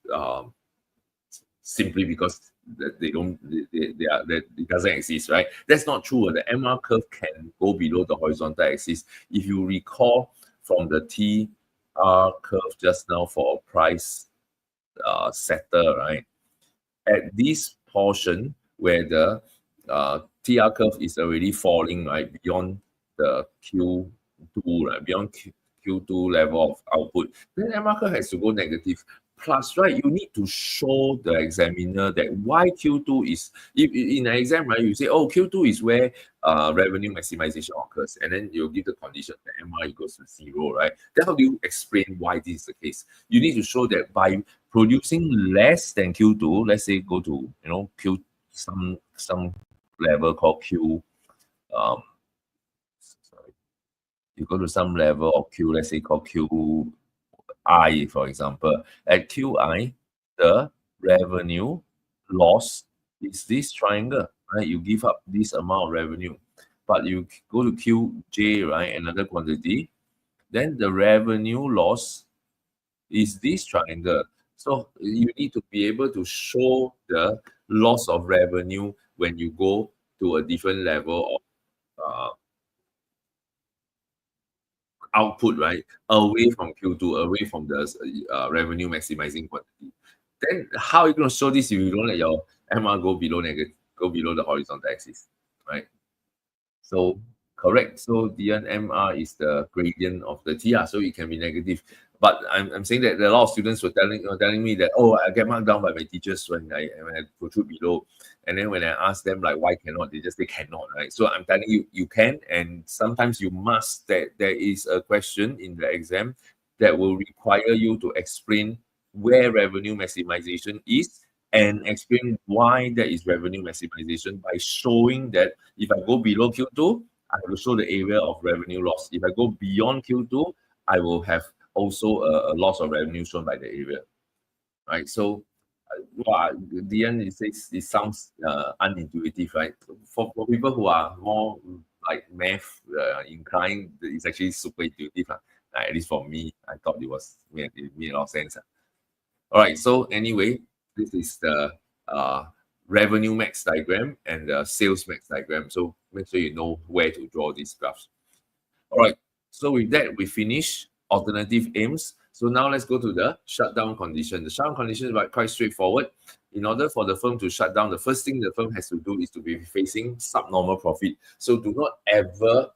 simply because they don't they are that it doesn't exist, right? That's not true. The MR curve can go below the horizontal axis. If you recall from the TR curve just now for a price setter, right? At this portion where the TR curve is already falling, right, beyond the Q2, right, beyond Q2 level of output, then MR curve has to go negative. Plus, right, you need to show the examiner that why Q2 is, if in an exam, right, you say, oh, Q2 is where revenue maximization occurs, and then you'll give the condition that MR equals to zero, right? Then how do you explain why this is the case? You need to show that by producing less than Q2, let's say go to Q some level called Q sorry, you go to some level of Q, let's say called QI, for example. At QI, the revenue loss is this triangle, right? You give up this amount of revenue, but you go to QJ, right? Another quantity, then the revenue loss is this triangle. So you need to be able to show the loss of revenue when you go to a different level of output, right? Away from Q2, away from the revenue maximizing quantity. Then how are you going to show this if you don't let your MR go below negative, go below the horizontal axis, right? So correct. So DNMR is the gradient of the TR, so it can be negative. But I'm saying that there are a lot of students were telling me that, oh, I get marked down by my teachers when I protrude below. And then when I ask them like why cannot, they just say cannot, right? So I'm telling you, you can, and sometimes you must. That there is a question in the exam that will require you to explain where revenue maximization is and explain why that is revenue maximization by showing that if I go below Q2, I will show the area of revenue loss. If I go beyond Q2, I will have also a loss of revenue shown by the area, right? So, at the end, it sounds unintuitive, right? For people who are more like math inclined, it's actually super intuitive. At least for me, I thought it made a lot of sense. All right, so anyway, this is the revenue max diagram and the sales max diagram. So make sure you know where to draw these graphs. All right, so with that, we finish alternative aims. So now let's go to the shutdown condition. The shutdown condition is quite straightforward. In order for the firm to shut down, the first thing the firm has to do is to be facing subnormal profit. So do not ever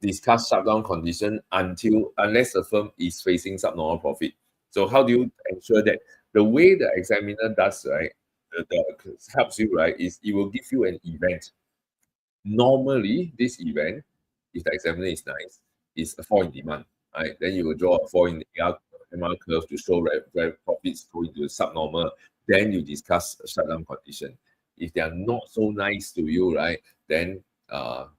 discuss shutdown condition unless the firm is facing subnormal profit. So how do you ensure that? The way the examiner does, right, helps you, right, is it will give you an event. Normally, this event, if the examiner is nice, is a fall in demand, right? Then you will draw a fall in the MR curve to show where profits go into subnormal. Then you discuss a shutdown condition. If they are not so nice to you, right, then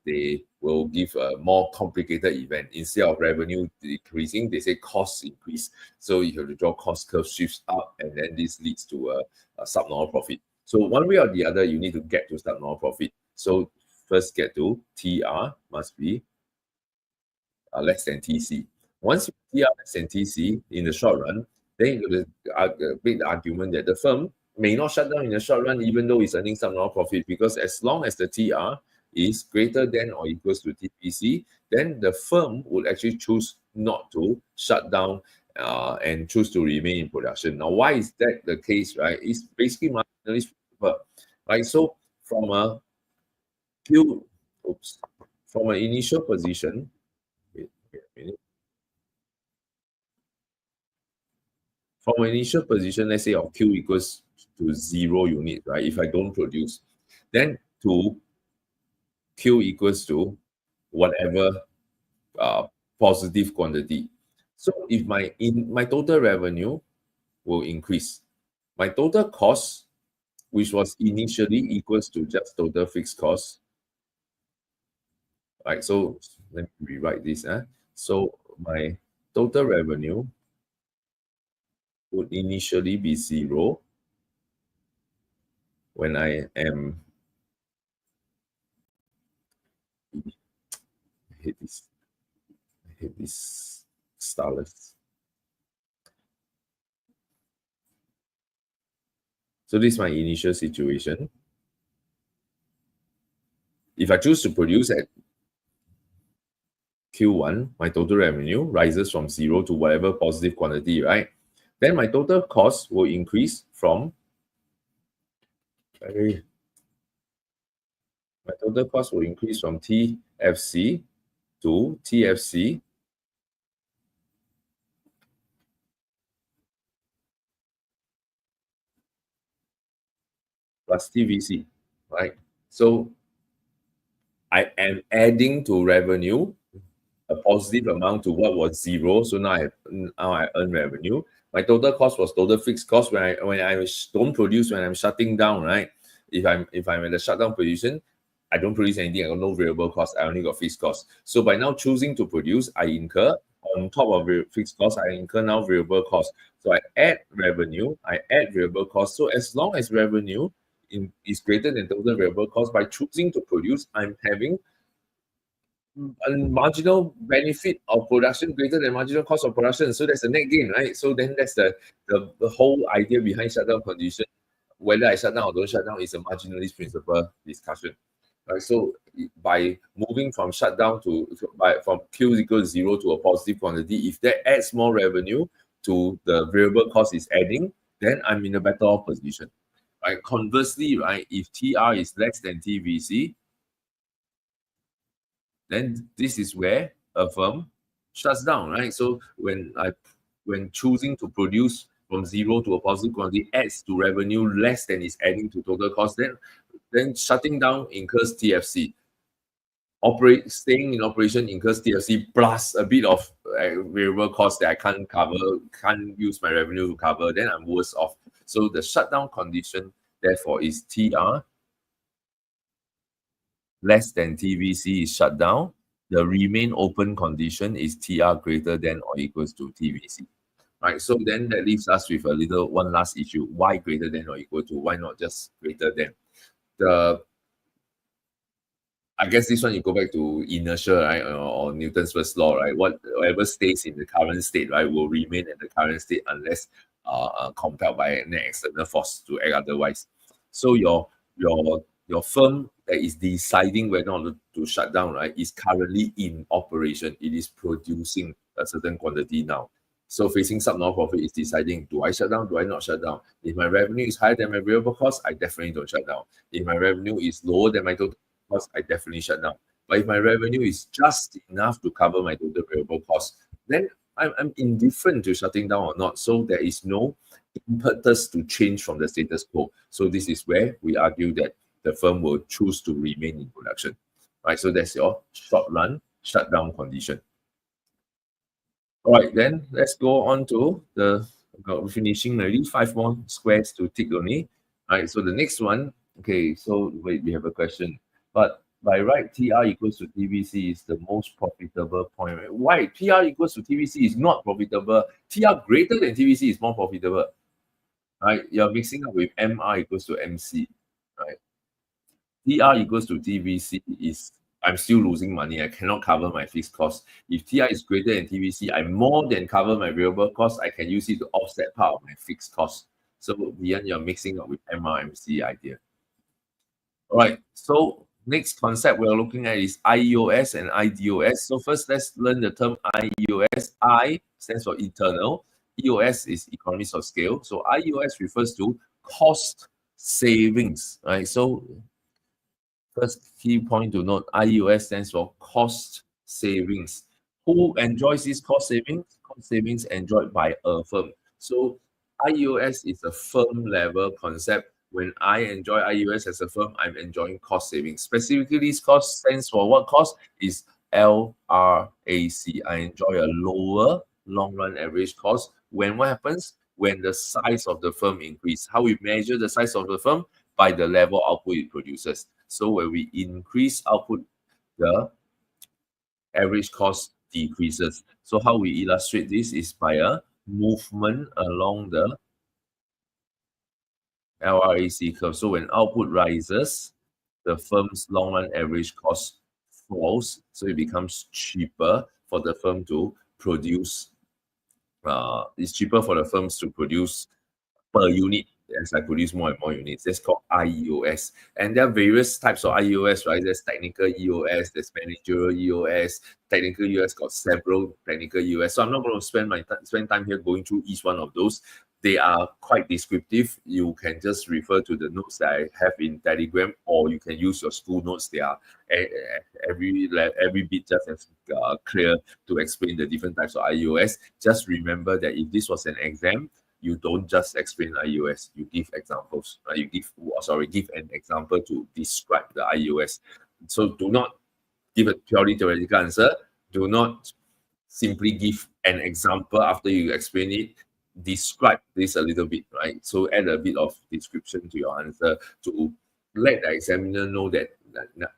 they will give a more complicated event. Instead of revenue decreasing, they say costs increase. So you have to draw cost curve shifts up, and then this leads to a subnormal profit. So one way or the other, you need to get to subnormal profit. So first get to TR must be less than TC. Once you TR less than TC in the short run, then you make the argument that the firm may not shut down in the short run, even though it's earning some more profit, because as long as the TR is greater than or equals to TPC, then the firm would actually choose not to shut down and choose to remain in production. Now, why is that the case, right? It's basically marginally, right? So from a Q, oops, from an initial position, wait a from an initial position, let's say of Q equals to 0 unit, right? If I don't produce, then to Q equals to whatever uh, positive quantity. So if my total revenue will increase, my total cost, which was initially equals to just total fixed cost, right? So let me rewrite this. So my total revenue would initially be 0 when I am, I hate this, I hate this starless. So this is my initial situation. If I choose to produce at Q1, my total revenue rises from 0 to whatever positive quantity, right? Then my total cost will increase from, my total cost will increase from TFC to TFC plus TVC, right? So I am adding to revenue a positive amount to what was 0. So now I earn revenue. My total cost was total fixed cost when I don't produce, when I'm shutting down, right? If I'm in the shutdown position, I don't produce anything. I got no variable cost. I only got fixed cost. So by now choosing to produce, I incur on top of fixed cost. I incur now variable cost. So I add revenue. I add variable cost. So as long as revenue is greater than total variable cost, by choosing to produce, I'm having a marginal benefit of production greater than marginal cost of production. So that's the net gain, right? So then that's the whole idea behind shutdown condition. Whether I shut down or don't shut down is a marginalist principle discussion. Right? So by moving from shutdown from Q equals 0 to a positive quantity, if that adds more revenue to the variable cost is adding, then I'm in a better off position. Right? Conversely, right, if TR is less than TVC, then this is where a firm shuts down, right? So when choosing to produce from 0 to a positive quantity adds to revenue less than is adding to total cost, then shutting down incurs TFC. Staying in operation incurs TFC plus a bit of variable cost that I can't cover, can't use my revenue to cover, then I'm worse off. So the shutdown condition, therefore, is TR less than TVC is shut down. The remain open condition is TR greater than or equals to TVC. Right. So then that leaves us with one last issue. Why greater than or equal to? Why not just greater than? I guess this one you go back to inertia, right, or Newton's first law, right? Whatever stays in the current state, right, will remain at the current state unless compelled by an external force to act otherwise. So your firm that is deciding whether or not to shut down, right, is currently in operation. It is producing a certain quantity now. So facing subnormal profit is deciding, do I shut down? Do I not shut down? If my revenue is higher than my variable cost, I definitely don't shut down. If my revenue is lower than my total cost, I definitely shut down. But if my revenue is just enough to cover my total variable cost, then I'm indifferent to shutting down or not. So there is no impetus to change from the status quo. So this is where we argue that the firm will choose to remain in production. Right. So that's your short run shutdown condition. All right, then let's go on to finishing already. 5 more squares to tick only. All right, so the next one, okay, so wait, we have a question. But by right, TR equals to TVC is the most profitable point. Right? Why? TR equals to TVC is not profitable. TR greater than TVC is more profitable. Right? You're mixing up with MR equals to MC. Right? TR equals to TVC is I'm still losing money. I cannot cover my fixed cost. If TR is greater than TVC, I more than cover my variable cost. I can use it to offset part of my fixed cost. So beyond you're mixing up with MRMC idea. All right. So next concept we're looking at is IEOS and IDOS. So first, let's learn the term IEOS. I stands for internal. EOS is economies of scale. So IEOS refers to cost savings. Right. So first key point to note, IUS stands for cost savings. Who enjoys this cost savings? Cost savings enjoyed by a firm. So IUS is a firm level concept. When I enjoy IUS as a firm, I'm enjoying cost savings. Specifically, this cost stands for what cost is LRAC. I enjoy a lower long run average cost. When what happens? When the size of the firm increase. How we measure the size of the firm? By the level of output it produces. So when we increase output, the average cost decreases. So how we illustrate this is by a movement along the LRAC curve. So when output rises, the firm's long run average cost falls. So it becomes cheaper for the firm to produce. It's cheaper for the firms to produce per unit as I produce more and more units. That's called IEOS. And there are various types of IEOS, right? There's technical EOS, there's managerial EOS. Technical EOS got several technical EOS. So I'm not going to spend time here going through each one of those. They are quite descriptive. You can just refer to the notes that I have in Telegram, or you can use your school notes. They are every bit just as clear to explain the different types of IEOS. Just remember that if this was an exam, you don't just explain IUS, you give examples. You give an example to describe the IUS. So do not give a purely theoretical answer. Do not simply give an example after you explain it. Describe this a little bit, right? So add a bit of description to your answer to let the examiner know that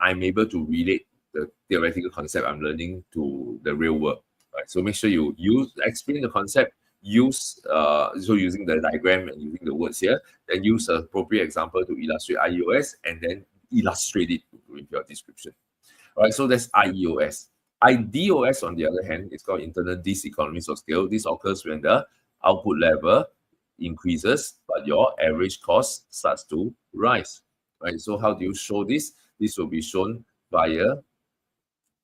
I'm able to relate the theoretical concept I'm learning to the real world. Right? So make sure you explain the concept, so using the diagram and using the words here, then use an appropriate example to illustrate IEOS and then illustrate it with your description. All right, so that's IEOS. IDOS, on the other hand, is called internal diseconomies of scale. This occurs when the output level increases, but your average cost starts to rise. Right, so how do you show this? This will be shown via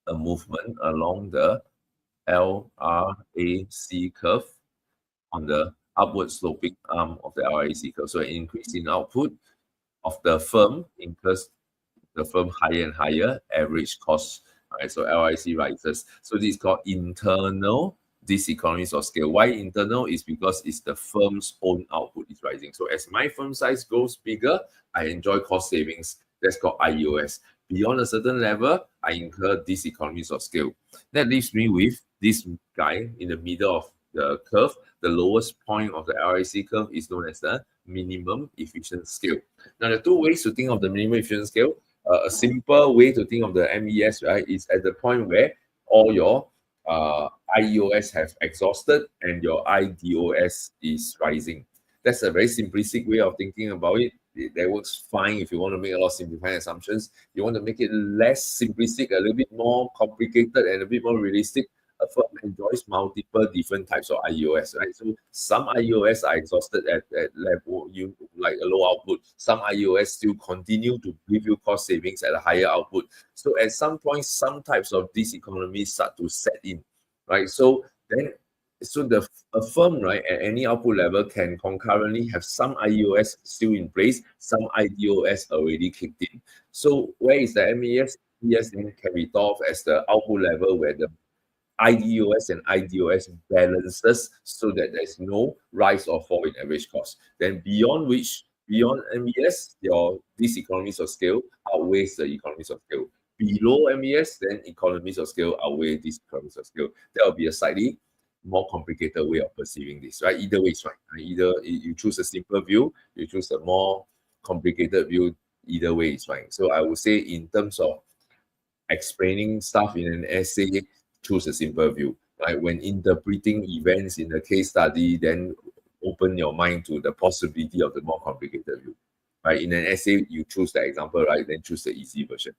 a movement along the LRAC curve on the upward sloping arm of the LRAC curve. So an increase in output of the firm incurs the firm higher and higher average cost. Right, so LRAC rises. So this is called internal diseconomies of scale. Why internal? Is because it's the firm's own output is rising. So as my firm size grows bigger, I enjoy cost savings. That's called IOS. Beyond a certain level, I incur diseconomies of scale. That leaves me with this guy in the middle of the curve. The lowest point of the LRAC curve is known as the minimum efficient scale. Now, the two ways to think of the minimum efficient scale, a simple way to think of the MES, right, is at the point where all your IEOS have exhausted and your IDOS is rising. That's a very simplistic way of thinking about it. That works fine if you want to make a lot of simplifying assumptions. You want to make it less simplistic, a little bit more complicated, and a bit more realistic. A firm enjoys multiple different types of IEOS, right? So some IEOS are exhausted at level, like a low output. Some IEOS still continue to give you cost savings at a higher output. So at some point, some types of diseconomies start to set in, right? So then, a firm, right, at any output level can concurrently have some IEOS still in place, some IDOS already kicked in. So where is the MES? MES then can be thought of as the output level where the IDOS and IDOS balances so that there's no rise or fall in average cost. Then beyond MES, your diseconomies of scale outweighs the economies of scale. Below MES, then economies of scale outweigh diseconomies of scale. That will be a slightly more complicated way of perceiving this, right? Either way is fine. Either you choose a simple view, you choose a more complicated view, either way is fine. So I would say in terms of explaining stuff in an essay, choose a simple view. Right? When interpreting events in a case study, then open your mind to the possibility of the more complicated view. Right? In an essay, you choose the example, right? Then choose the easy version.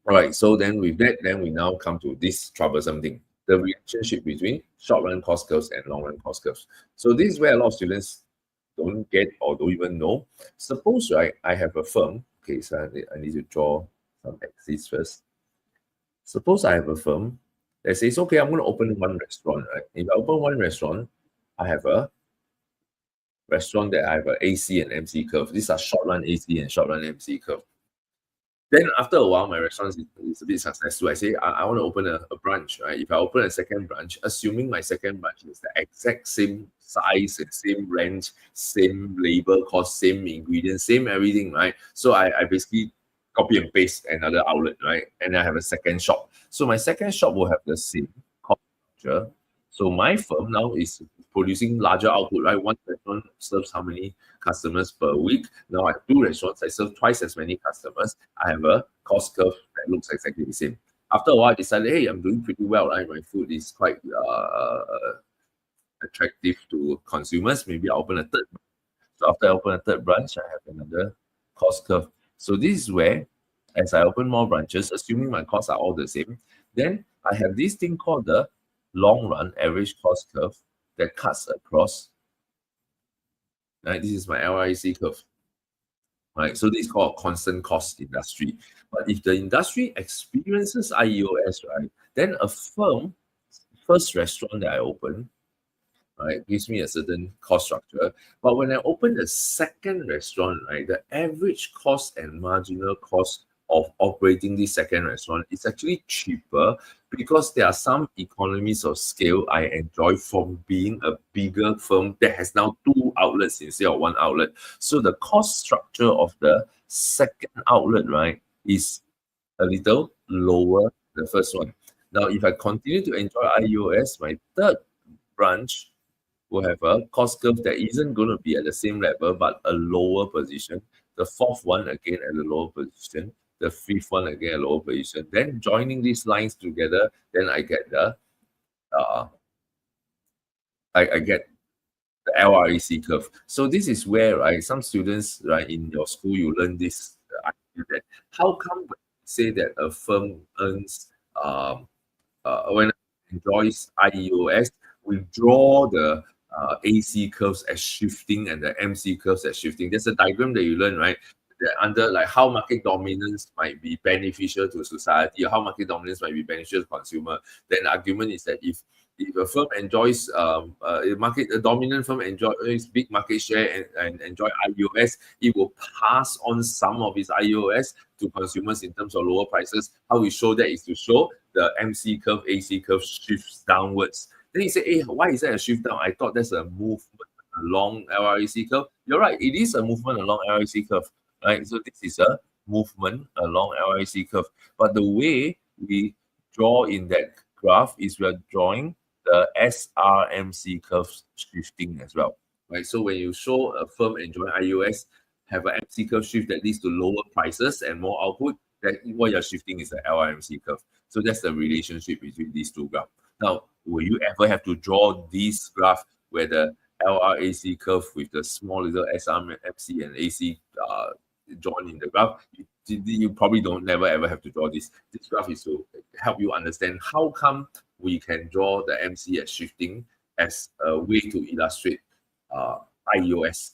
All right. So then with that, then we now come to this troublesome thing: the relationship between short-run cost curves and long-run cost curves. So this is where a lot of students don't get or don't even know. Suppose, right, I have a firm. Okay, so I need to draw some axes first. Suppose I have a firm that says, okay, I'm going to open one restaurant, right? If I open one restaurant, I have a restaurant that I have a AC and MC curve. These are short-run AC and short-run MC curve. Then after a while, my restaurant is a bit successful. I say, I want to open a branch, right? If I open a second branch, assuming my second branch is the exact same size and same rent, same labor cost, same ingredients, same everything, right? So I basically copy and paste another outlet, right? And I have a second shop. So my second shop will have the same cost structure. So my firm now is producing larger output, right? One restaurant serves how many customers per week? Now I have two restaurants, I serve twice as many customers. I have a cost curve that looks exactly the same. After a while, I decided, hey, I'm doing pretty well, right? My food is quite attractive to consumers. Maybe I open a third. So after I open a third branch, I have another cost curve. So this is where, as I open more branches, assuming my costs are all the same, then I have this thing called the long run average cost curve that cuts across. Right, this is my LRIC curve. Right, so this is called a constant cost industry. But if the industry experiences IEOS, right, then a firm, first restaurant that I open, right, gives me a certain cost structure. But when I open the second restaurant, right, the average cost and marginal cost of operating this second restaurant is actually cheaper because there are some economies of scale I enjoy from being a bigger firm that has now two outlets instead of one outlet. So the cost structure of the second outlet, right, is a little lower than the first one. Now, if I continue to enjoy IEOS, my third branch will have a cost curve that isn't going to be at the same level but a lower position. The fourth one again at a lower position. The fifth one again at a lower position. Then joining these lines together, then I get the uh, I get the LREC curve. So this is where, right, some students, right, in your school, you learn this idea that how come when you say that a firm earns when it enjoys IEOS, we draw the AC curves as shifting and the MC curves as shifting. There's a diagram that you learn, right? That under like how market dominance might be beneficial to society, or how market dominance might be beneficial to consumer. Then the argument is that if a firm enjoys a dominant firm enjoys big market share and enjoy IEOS, it will pass on some of its IEOS to consumers in terms of lower prices. How we show that is to show the MC curve, AC curve shifts downwards. Then you say, hey, why is that a shift down? I thought that's a movement along LREC curve. You're right, it is a movement along LREC curve, right? So this is a movement along LREC curve. But the way we draw in that graph is we are drawing the SRMC curve shifting as well, right? So when you show a firm enjoying IUS have an MC curve shift that leads to lower prices and more output, then what you're shifting is the LRMC curve. So that's the relationship between these two graphs. Now, will you ever have to draw this graph where the LRAC curve with the small little SRMC and AC join in the graph? You probably don't never ever have to draw this. This graph is to help you understand how come we can draw the MC as shifting as a way to illustrate IEOS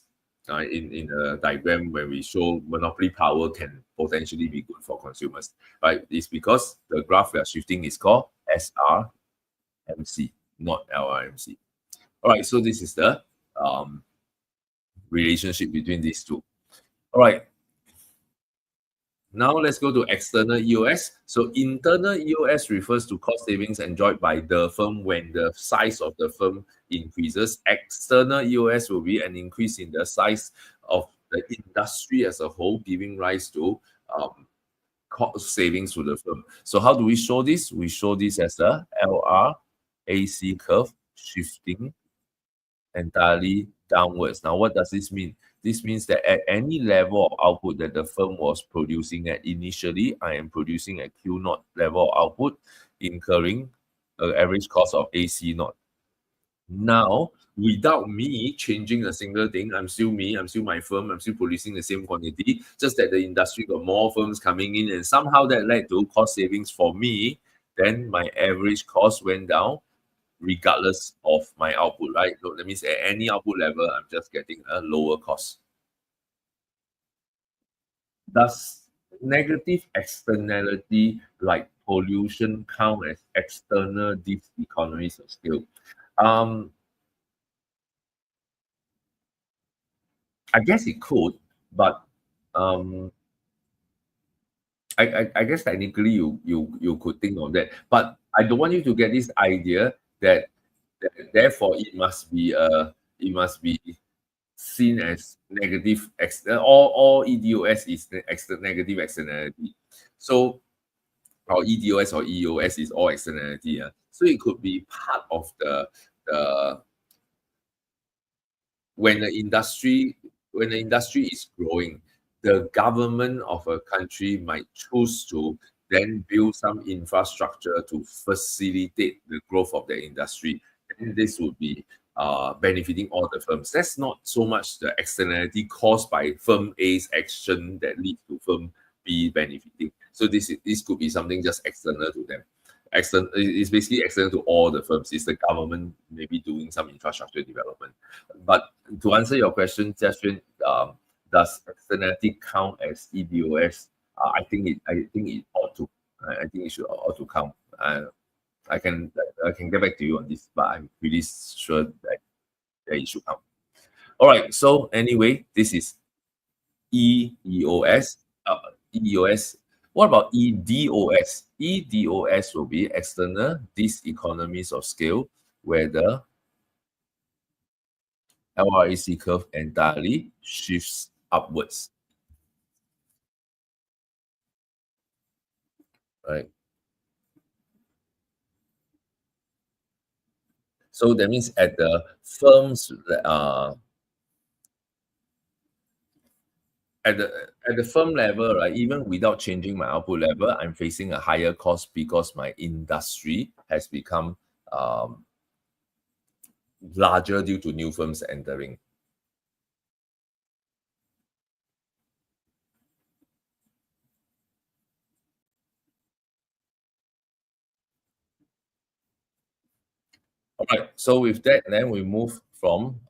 in a diagram where we show monopoly power can potentially be good for consumers, right? It's because the graph we are shifting is called SRMC, not LRMC. All right, so this is the relationship between these two. All right, now let's go to external EOS. So internal EOS refers to cost savings enjoyed by the firm when the size of the firm increases. External EOS will be an increase in the size of the industry as a whole, giving rise to cost savings to the firm. So how do we show this? We show this as a LRAC curve shifting entirely downwards. Now, what does this mean? This means that at any level of output that the firm was producing at initially, I am producing at Q naught level of output, incurring an average cost of AC naught. Now, without me changing a single thing, I'm still me, I'm still my firm, I'm still producing the same quantity, just that the industry got more firms coming in, and somehow that led to cost savings for me. Then my average cost went down regardless of my output, right? So that means at any output level, I'm just getting a lower cost. Does negative externality like pollution count as external diseconomies of scale? I guess it could, but um, I guess technically you could think of that, but I don't want you to get this idea that therefore it must be it must be seen as negative. All EDOS is negative externality. So or EDOS or EOS is all externality. So it could be part of the when the industry is growing, the government of a country might choose to then build some infrastructure to facilitate the growth of the industry. And this would be benefiting all the firms. That's not so much the externality caused by firm A's action that leads to firm B benefiting. So this could be something just external to them. It's basically external to all the firms. It's the government maybe doing some infrastructure development. But to answer your question, Jiaxuan, does externality count as EDOS? I think it ought to. I think it should ought to count. I can get back to you on this, but I'm pretty sure that it should count. All right. So anyway, this is EEOS. EEOS. What about EDOS? EDOS will be external diseconomies of scale, where the LRAC curve entirely shifts upwards. Right. So that means at the firms at the firm level, right, even without changing my output level, I'm facing a higher cost because my industry has become larger due to new firms entering. All right. So with that, then we move from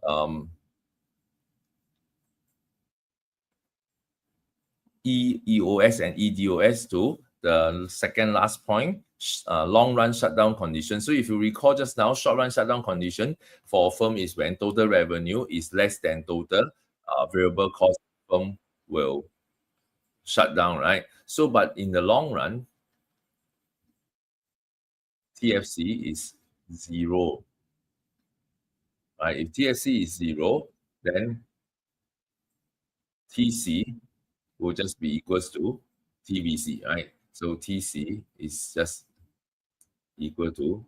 EEOS and EDOS to the second last point, long run shutdown condition. So if you recall just now, short run shutdown condition for a firm is when total revenue is less than total variable cost, firm will shut down, right? So, but in the long run, TFC is 0, right? If TFC is 0, then TC will just be equals to TVC, right? So TC is just equal to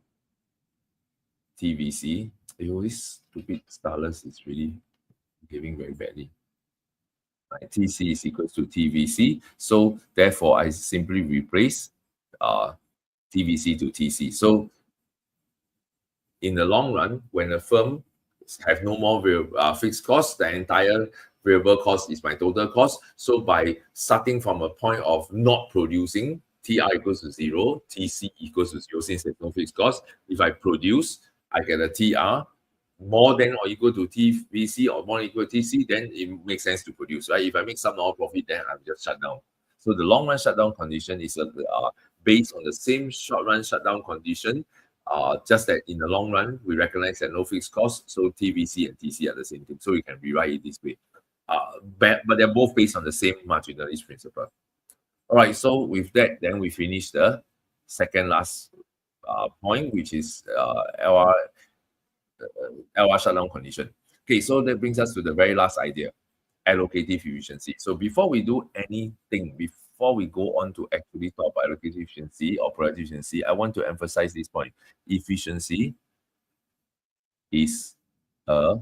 TVC. This stupid stylus is really behaving very badly. Right? TC is equal to TVC. So therefore, I simply replace TVC to TC. So in the long run, when a firm have no more fixed costs, the entire variable cost is my total cost. So by starting from a point of not producing, TR equals to 0, TC equals to 0 since there's no fixed cost. If I produce, I get a TR more than or equal to TVC or more than equal to TC, then it makes sense to produce, right? If I make some more profit, then I'm just shut down. So the long run shutdown condition is based on the same short run shutdown condition, just that in the long run, we recognize that no fixed cost, so TVC and TC are the same thing. So we can rewrite it this way. But they're both based on the same marginalist principle. All right, so with that, then we finish the second last point, which is LR shutdown condition. Okay, so that brings us to the very last idea, allocative efficiency. So before we do anything, before we go on to actually talk about allocative efficiency or productive efficiency, I want to emphasize this point. Efficiency is a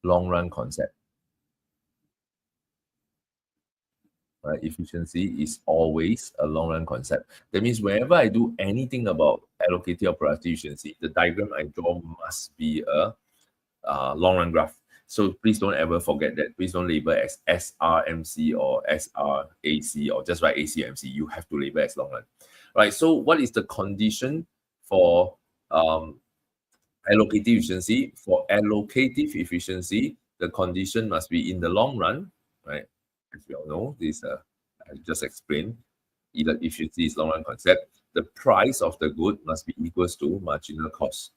long run concept. Right? Efficiency is always a long run concept. That means whenever I do anything about allocative or productive efficiency, the diagram I draw must be a long run graph. So please don't ever forget that. Please don't label as SRMC or SRAC or just write ACMC. You have to label as long run. Right. So what is the condition for allocative efficiency? For allocative efficiency, the condition must be in the long run, right? As we all know, this I just explained. Either efficiency is long run concept. The price of the good must be equals to marginal cost.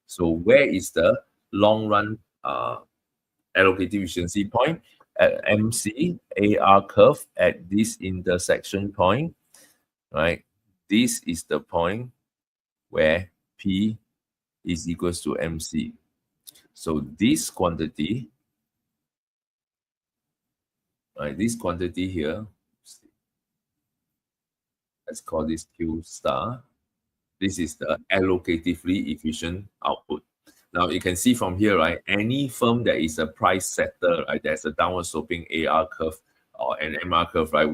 So where is the long run allocative efficiency point? At MC AR curve at this intersection point, right? This is the point where P is equals to MC. So this quantity, right, this quantity here, let's call this Q star. This is the allocatively efficient output. Now you can see from here, right, any firm that is a price setter, right, there's a downward sloping AR curve or an MR curve, right,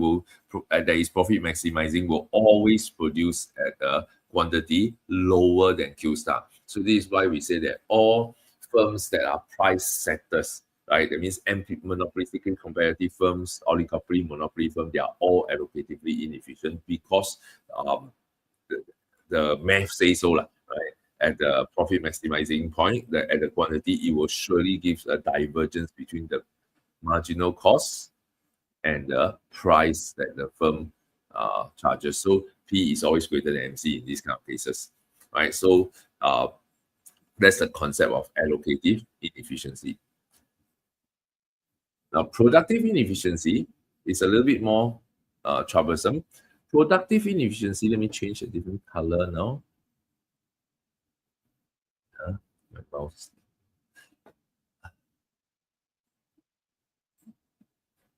that is profit maximizing, will always produce at a quantity lower than Q star. So this is why we say that all firms that are price setters, right, that means monopolistically competitive firms, oligopoly, monopoly firm, they are all allocatively inefficient because um, the math says so, lah, right? At the profit maximizing point, at the quantity, it will surely give a divergence between the marginal cost and the price that the firm charges. So P is always greater than MC in these kind of cases, right? So that's the concept of allocative inefficiency. Now, productive inefficiency is a little bit more troublesome. Productive inefficiency, let me change a different color now. My mouse.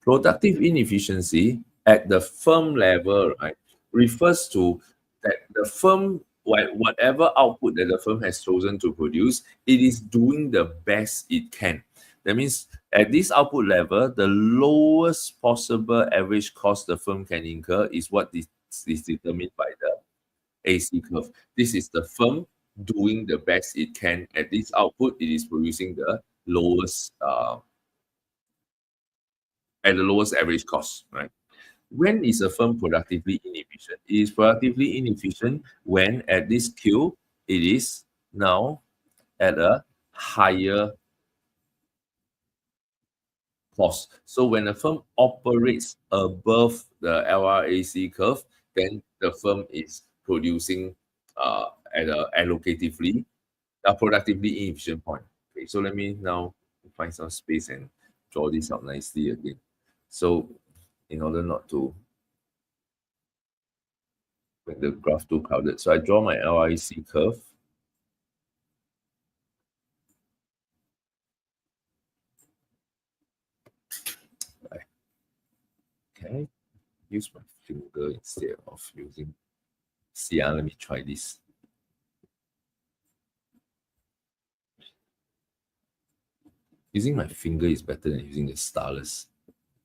Productive inefficiency at the firm level, right, refers to that the firm, whatever output that the firm has chosen to produce, it is doing the best it can. That means at this output level, the lowest possible average cost the firm can incur is what is determined by the AC curve. This is the firm doing the best it can at this output. It is producing the lowest at the lowest average cost, right? When is a firm productively inefficient? It is productively inefficient when at this Q, it is now at a higher cost. So when a firm operates above the LRAC curve, then the firm is producing at a allocatively, a productively inefficient point. Okay, so let me now find some space and draw this out nicely again. So in order not to make the graph too crowded. So I draw my LRAC curve. Okay, use my finger instead of using. See, let me try this. Using my finger is better than using the stylus.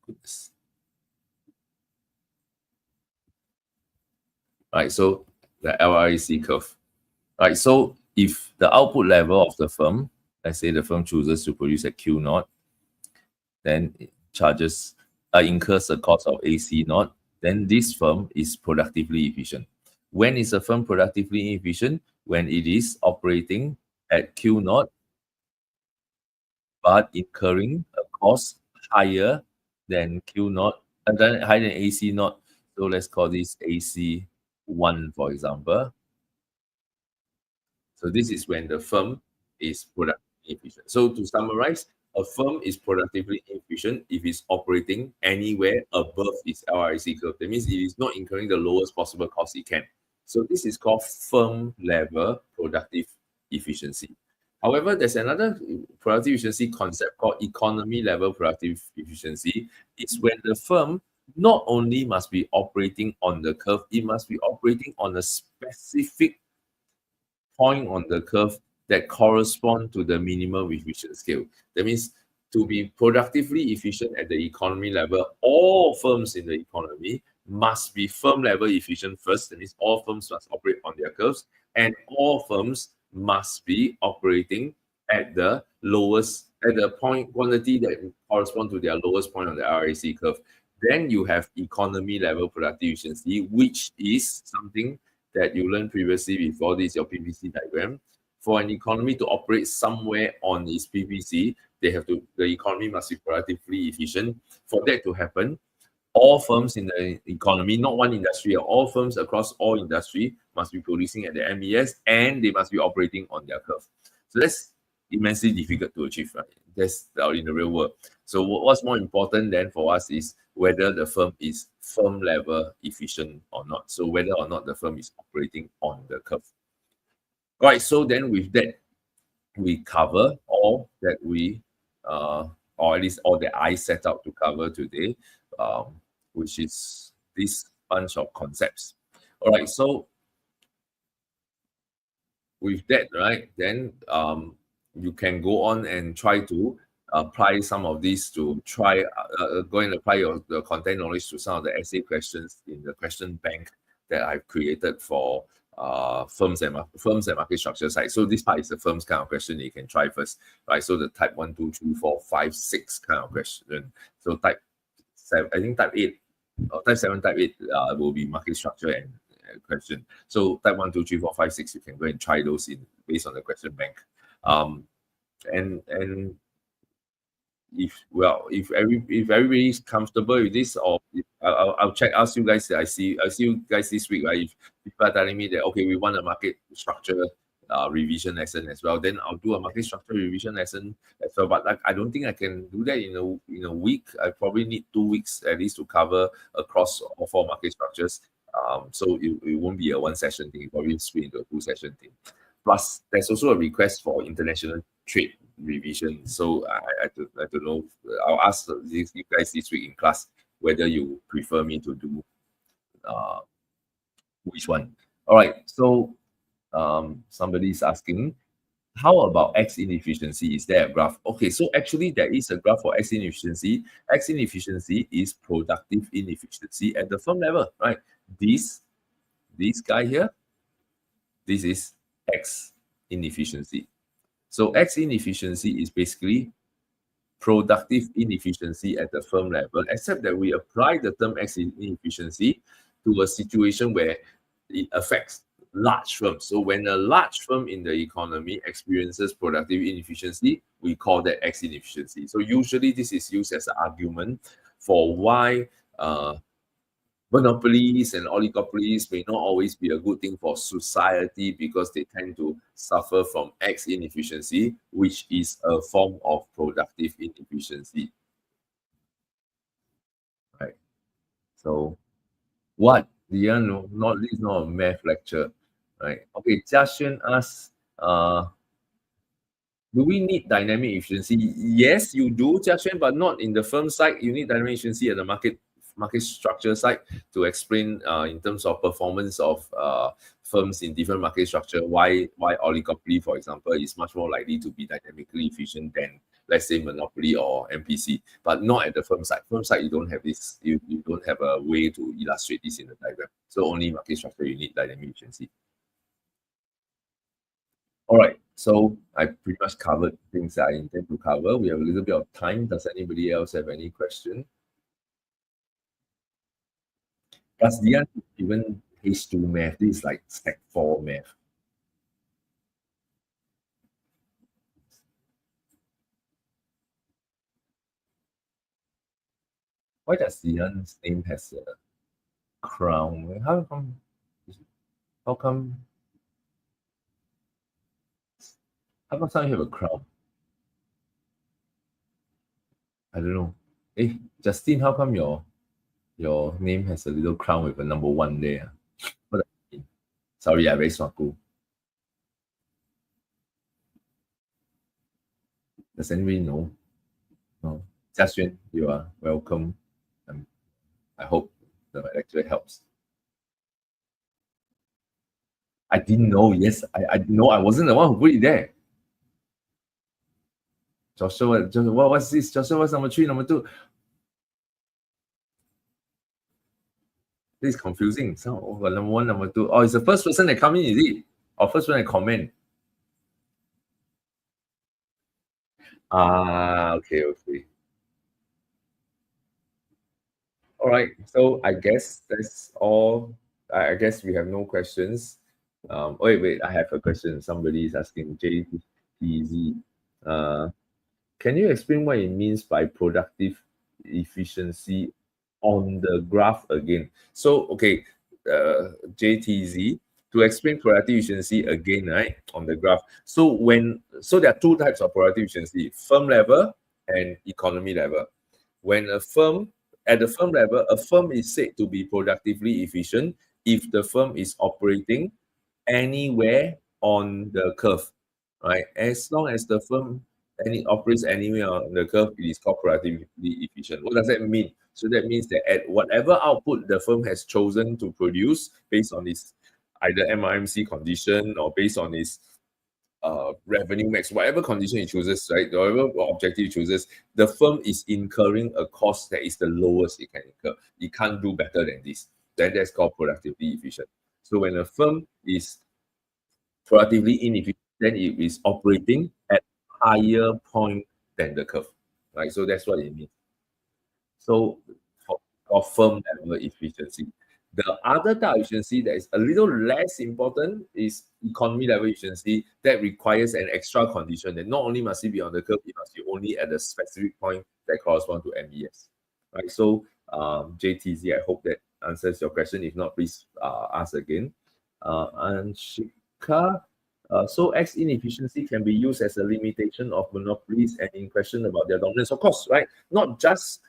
Goodness. Right, so the LRAC curve. Right, so if the output level of the firm, let's say the firm chooses to produce at Q naught, then it incurs the cost of AC naught, then this firm is productively efficient. When is a firm productively efficient? When it is operating at Q naught, but incurring a cost higher than Q naught, and then higher than AC naught. So let's call this AC1, for example. So this is when the firm is productively efficient. So to summarize, a firm is productively efficient if it's operating anywhere above its LRAC curve. That means it is not incurring the lowest possible cost it can. So this is called firm level productive efficiency. However, there's another productive efficiency concept called economy level productive efficiency. It's when the firm not only must be operating on the curve, it must be operating on a specific point on the curve that correspond to the minimum efficient scale. That means to be productively efficient at the economy level, all firms in the economy must be firm level efficient first. That means all firms must operate on their curves, and all firms must be operating at the lowest, at the point quantity that correspond to their lowest point on the RAC curve. Then you have economy level productive efficiency, which is something that you learned previously before. This is your PVC diagram. For an economy to operate somewhere on its PVC, the economy must be productively efficient. For that to happen, all firms in the economy, not one industry, all firms across all industry must be producing at the MES, and they must be operating on their curve. So that's immensely difficult to achieve, right? That's out in the real world. So what's more important then for us is whether the firm is firm level efficient or not. So whether or not the firm is operating on the curve. Right. So then with that, we cover, or that we, or at least all that I set out to cover today, um, which is this bunch of concepts. All right, so with that, right, then you can go on and try to apply some of these to try go and apply the content knowledge to some of the essay questions in the question bank that I've created for firms and market structure side. So this part is the firms kind of question that you can try first, right? So the type 1, 2, 3, 4, 5, 6 kind of question. So type 7, I think type 8 or type 7, type 8 will be market structure and question. So type 1, 2, 3, 4, 5, 6, you can go and try those in based on the question bank. And if everybody's comfortable with this, or if, I'll check, ask you guys. I see you guys this week, right? If people are telling me that okay, we want a market structure revision lesson as well, then I'll do a market structure revision lesson as well. But like, I don't think I can do that in a week. I probably need 2 weeks at least to cover across all 4 market structures. So it won't be a one session thing. It probably split into a 2 session thing. Plus, there's also a request for international trade revision. So I don't know. I'll ask you guys this week in class whether you prefer me to do uh, which one. All right. So somebody's asking, how about X inefficiency? Is there a graph? Okay, so actually there is a graph for X inefficiency. X inefficiency is productive inefficiency at the firm level, right? This guy here, this is X inefficiency. So X inefficiency is basically productive inefficiency at the firm level, except that we apply the term X inefficiency to a situation where it affects large firms. So when a large firm in the economy experiences productive inefficiency, we call that X inefficiency. So usually this is used as an argument for why monopolies and oligopolies may not always be a good thing for society, because they tend to suffer from X inefficiency, which is a form of productive inefficiency. Right. So what? No, not this is not a math lecture. Right. Okay, Jia Xuan asks, do we need dynamic efficiency? Yes, you do, Jia Xuan, but not in the firm side. You need dynamic efficiency at the market structure side to explain in terms of performance of firms in different market structure, why oligopoly, for example, is much more likely to be dynamically efficient than, let's say, monopoly or MPC, but not at the firm side. Firm side, you don't have this, you don't have a way to illustrate this in the diagram. So only market structure, you need dynamic efficiency. All right, so I pretty much covered things that I intend to cover. We have a little bit of time. Does anybody else have any question? Plus, Dian even H2 math. This is like Sec 4 math. Why does Dian's name has a crown? How come? How come? How come some have a crown? I don't know. Hey, Justin, how come your name has a little crown with a number 1 there? What does that mean? Sorry, I very swaku. Does anybody know? No. Jiaxuan, you are welcome. I hope the lecture helps. I didn't know. Yes, I know. I wasn't the one who put it there. Joshua, what's this? Joshua, what's number 3, number 2? This is confusing. So, number 1, number 2. Oh, it's the first person that come in, is it? Or first one that comment? Okay, okay. All right. So I guess that's all. I guess we have no questions. Wait. I have a question. Somebody is asking JTZ. Can you explain what it means by productive efficiency on the graph again? So, okay, JTZ, to explain productive efficiency again, right, on the graph. So there are 2 types of productive efficiency: firm level and economy level. When at the firm level, a firm is said to be productively efficient if the firm is operating anywhere on the curve. right? As long as the firm operates anywhere on the curve, it is called productively efficient. What does that mean? So that means that at whatever output the firm has chosen to produce based on its either MRMC condition or based on its revenue max, whatever condition it chooses, right? Whatever objective it chooses, the firm is incurring a cost that is the lowest it can incur. It can't do better than this. Then that's called productively efficient. So when a firm is productively inefficient, then it is operating at higher point than the curve, right? So that's what it means. So for firm level efficiency. The other type of efficiency that is a little less important is economy level efficiency that requires an extra condition that not only must it be on the curve, it must be only at a specific point that corresponds to MES. Right. So JTZ, I hope that answers your question. If not, please ask again. And Shika, so X inefficiency can be used as a limitation of monopolies and in question about their dominance. Of course, right? Not just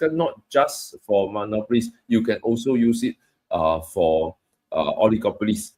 not just for monopolies. You can also use it for oligopolies,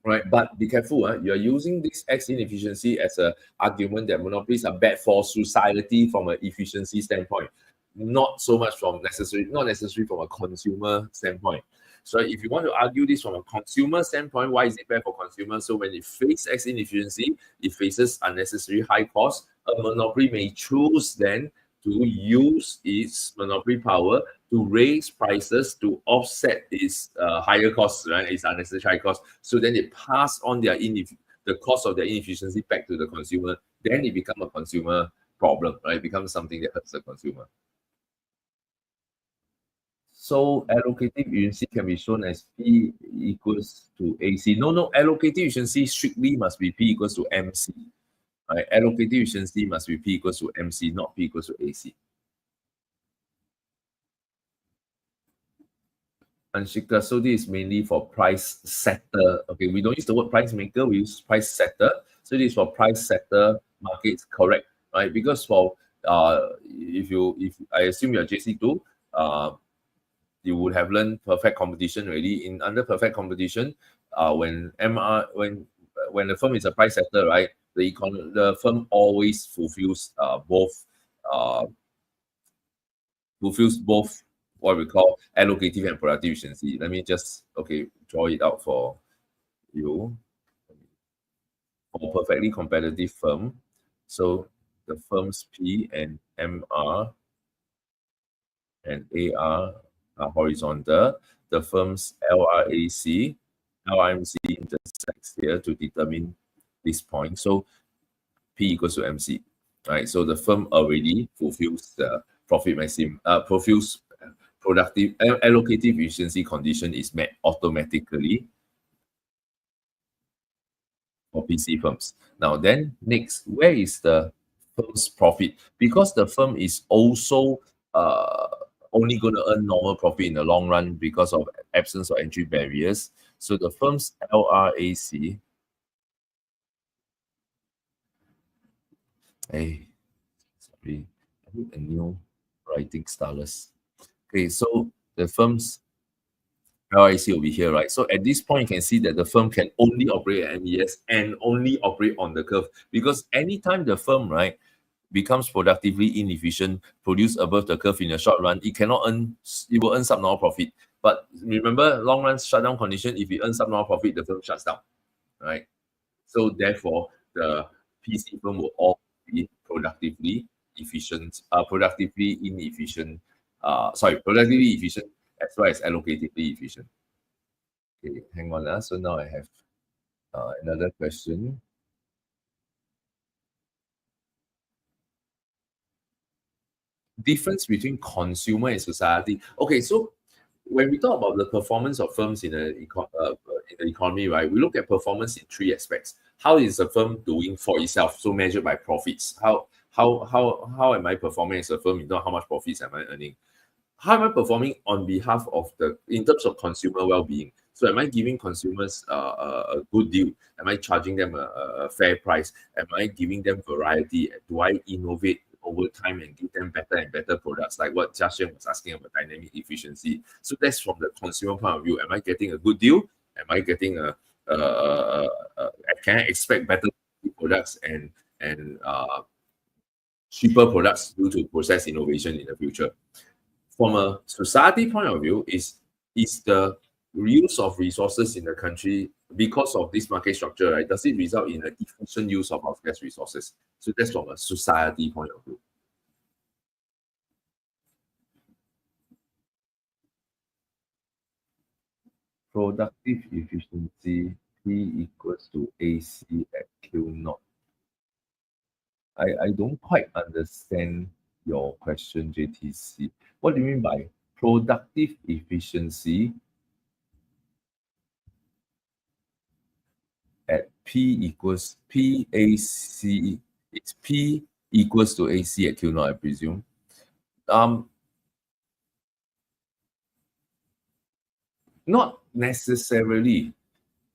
right? But be careful. You are using this X inefficiency as an argument that monopolies are bad for society from an efficiency standpoint, not so much not necessarily from a consumer standpoint. So if you want to argue this from a consumer standpoint, why is it bad for consumers? So when it faces X inefficiency, it faces unnecessary high cost. A monopoly may choose then to use its monopoly power to raise prices to offset its higher costs, right? Its unnecessary high costs. So then they pass on the cost of their inefficiency back to the consumer. Then it becomes a consumer problem, right? It becomes something that hurts the consumer. So allocative efficiency can be shown as P equals to AC. No, allocative efficiency strictly must be P equals to MC. Right? Allocative efficiency must be P equals to MC, not P equals to AC. Anshika, so this is mainly for price setter. Okay, we don't use the word price maker, we use price setter. So this is for price setter markets, correct, right? Because for if I assume you're JC2, you would have learned perfect competition already. In under perfect competition, when the firm is a price setter, right? The firm always uh, fulfills both what we call allocative and productive efficiency. Let me just draw it out for you. For perfectly competitive firm, so the firm's P and MR and AR are horizontal. The firm's LRMC intersects here to determine this point. So P equals to MC, right? So the firm already fulfills the fulfills productive allocative efficiency condition is met automatically for PC firms. Now then, next, where is the firm's profit? Because the firm is also only going to earn normal profit in the long run because of absence of entry barriers. So the firm's LRAC, sorry, I need a new writing stylus. Okay, so the firm's LIC will be here, right? So at this point, you can see that the firm can only operate at MES and only operate on the curve because anytime the firm, right, becomes productively inefficient, produce above the curve in the short run, it will earn subnormal profit. But remember, long run shutdown condition, if it earns subnormal profit, the firm shuts down, right? So therefore, the PC firm will all be productively efficient, productively inefficient, productively efficient as well as allocatively efficient. Okay, hang on. So now I have another question. Difference between consumer and society. Okay, so when we talk about the performance of firms in the economy, right, we look at performance in three aspects. How is the firm doing for itself? So measured by profits. How am I performing as a firm? You know, how much profits am I earning? How am I performing on behalf of in terms of consumer well-being? So am I giving consumers a good deal? Am I charging them a fair price? Am I giving them variety? Do I innovate over time and give them better and better products, like what Jiaxuan was asking about dynamic efficiency? So that's from the consumer point of view. Am I getting a good deal? Am I getting can I expect better products and cheaper products due to process innovation in the future. From a society point of view, is the use of resources in the country because of this market structure, right? Does it result in an efficient use of our scarce resources? So that's from a society point of view. Productive efficiency P equals to AC at Q naught. I don't quite understand your question, JTC. What do you mean by productive efficiency at P equals PAC? It's P equals to AC at Q naught, I presume. Um, Not necessarily,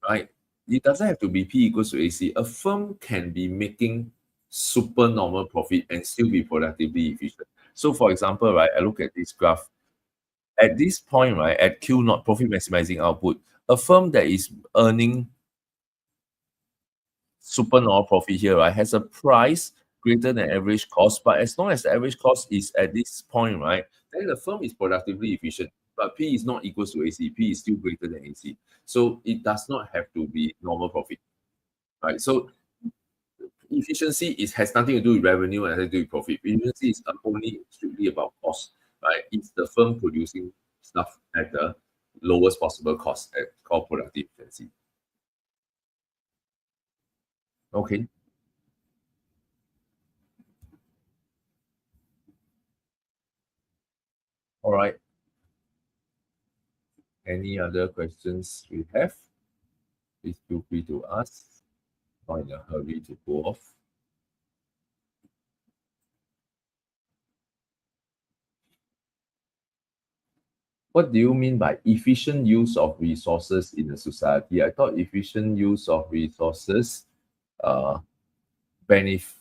right? It doesn't have to be P equals to AC. A firm can be making super normal profit and still be productively efficient. So, for example, right, I look at this graph. At this point, right, at Q naught profit maximizing output, a firm that is earning super normal profit here, right, has a price greater than average cost. But as long as the average cost is at this point, right, then the firm is productively efficient. But P is not equals to AC. P is still greater than AC. So it does not have to be normal profit, right? So efficiency is has nothing to do with revenue and nothing to do with profit. Efficiency is only strictly about cost, right? It's the firm producing stuff at the lowest possible cost at called productive efficiency. Okay. All right. Any other questions we have? Please feel free to ask. Not in a hurry to go off. What do you mean by efficient use of resources in a society? I thought efficient use of resources, uh, benefit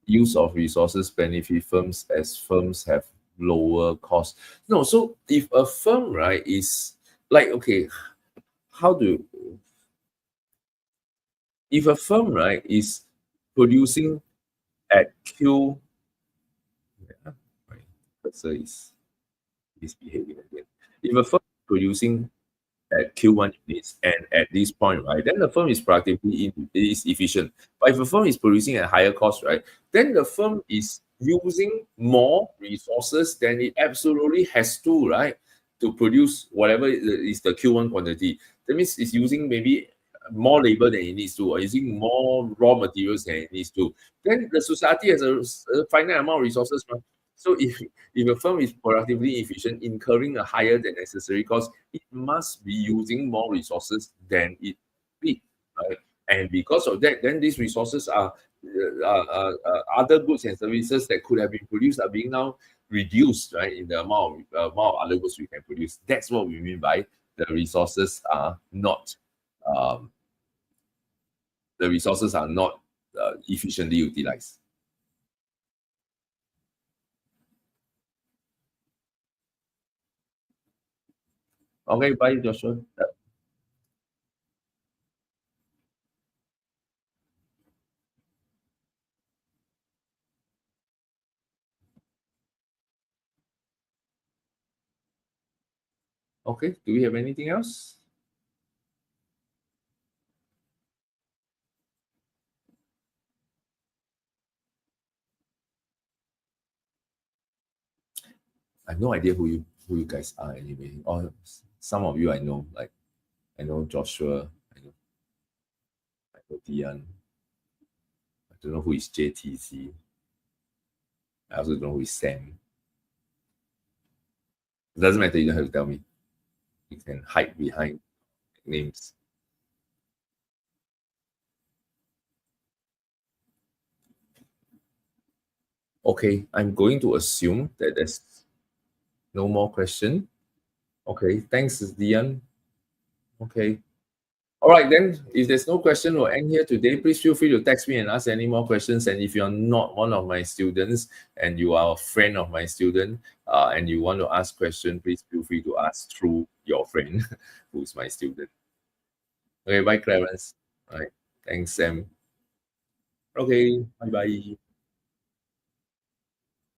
use of resources benefit firms as firms have lower costs. No, so if a firm, right, is like, okay, how do if a firm, right, is producing at Q, yeah, my cursor is misbehaving again. If a firm is producing at Q1 units and at this point, right, then the firm is productively is efficient. But if a firm is producing at higher cost, right, then the firm is using more resources than it absolutely has to, right, to produce whatever is the Q1 quantity. That means it's using maybe more labor than it needs to, or using more raw materials than it needs to. Then the society has a finite amount of resources. So if a firm is productively efficient, incurring a higher than necessary cost, it must be using more resources than it need, right? And because of that, then these resources are other goods and services that could have been produced are being now reduced, right, in the amount of other goods we can produce. That's what we mean by the resources are not um, efficiently utilized. Okay, bye, Joshua. Okay, do we have anything else? I have no idea who you guys are anyway. Or some of you I know, like I know Joshua, I know Dian. I don't know who is JTC. I also don't know who is Sam. It doesn't matter, you don't have to tell me. You can hide behind names. Okay, I'm going to assume that there's no more question. Okay, thanks, Dian. Okay. All right, then, if there's no question, we'll end here today. Please feel free to text me and ask any more questions. And if you're not one of my students and you are a friend of my student and you want to ask question, please feel free to ask through your friend who's my student. Okay, bye, Clarence. All right, thanks, Sam. Okay, bye bye.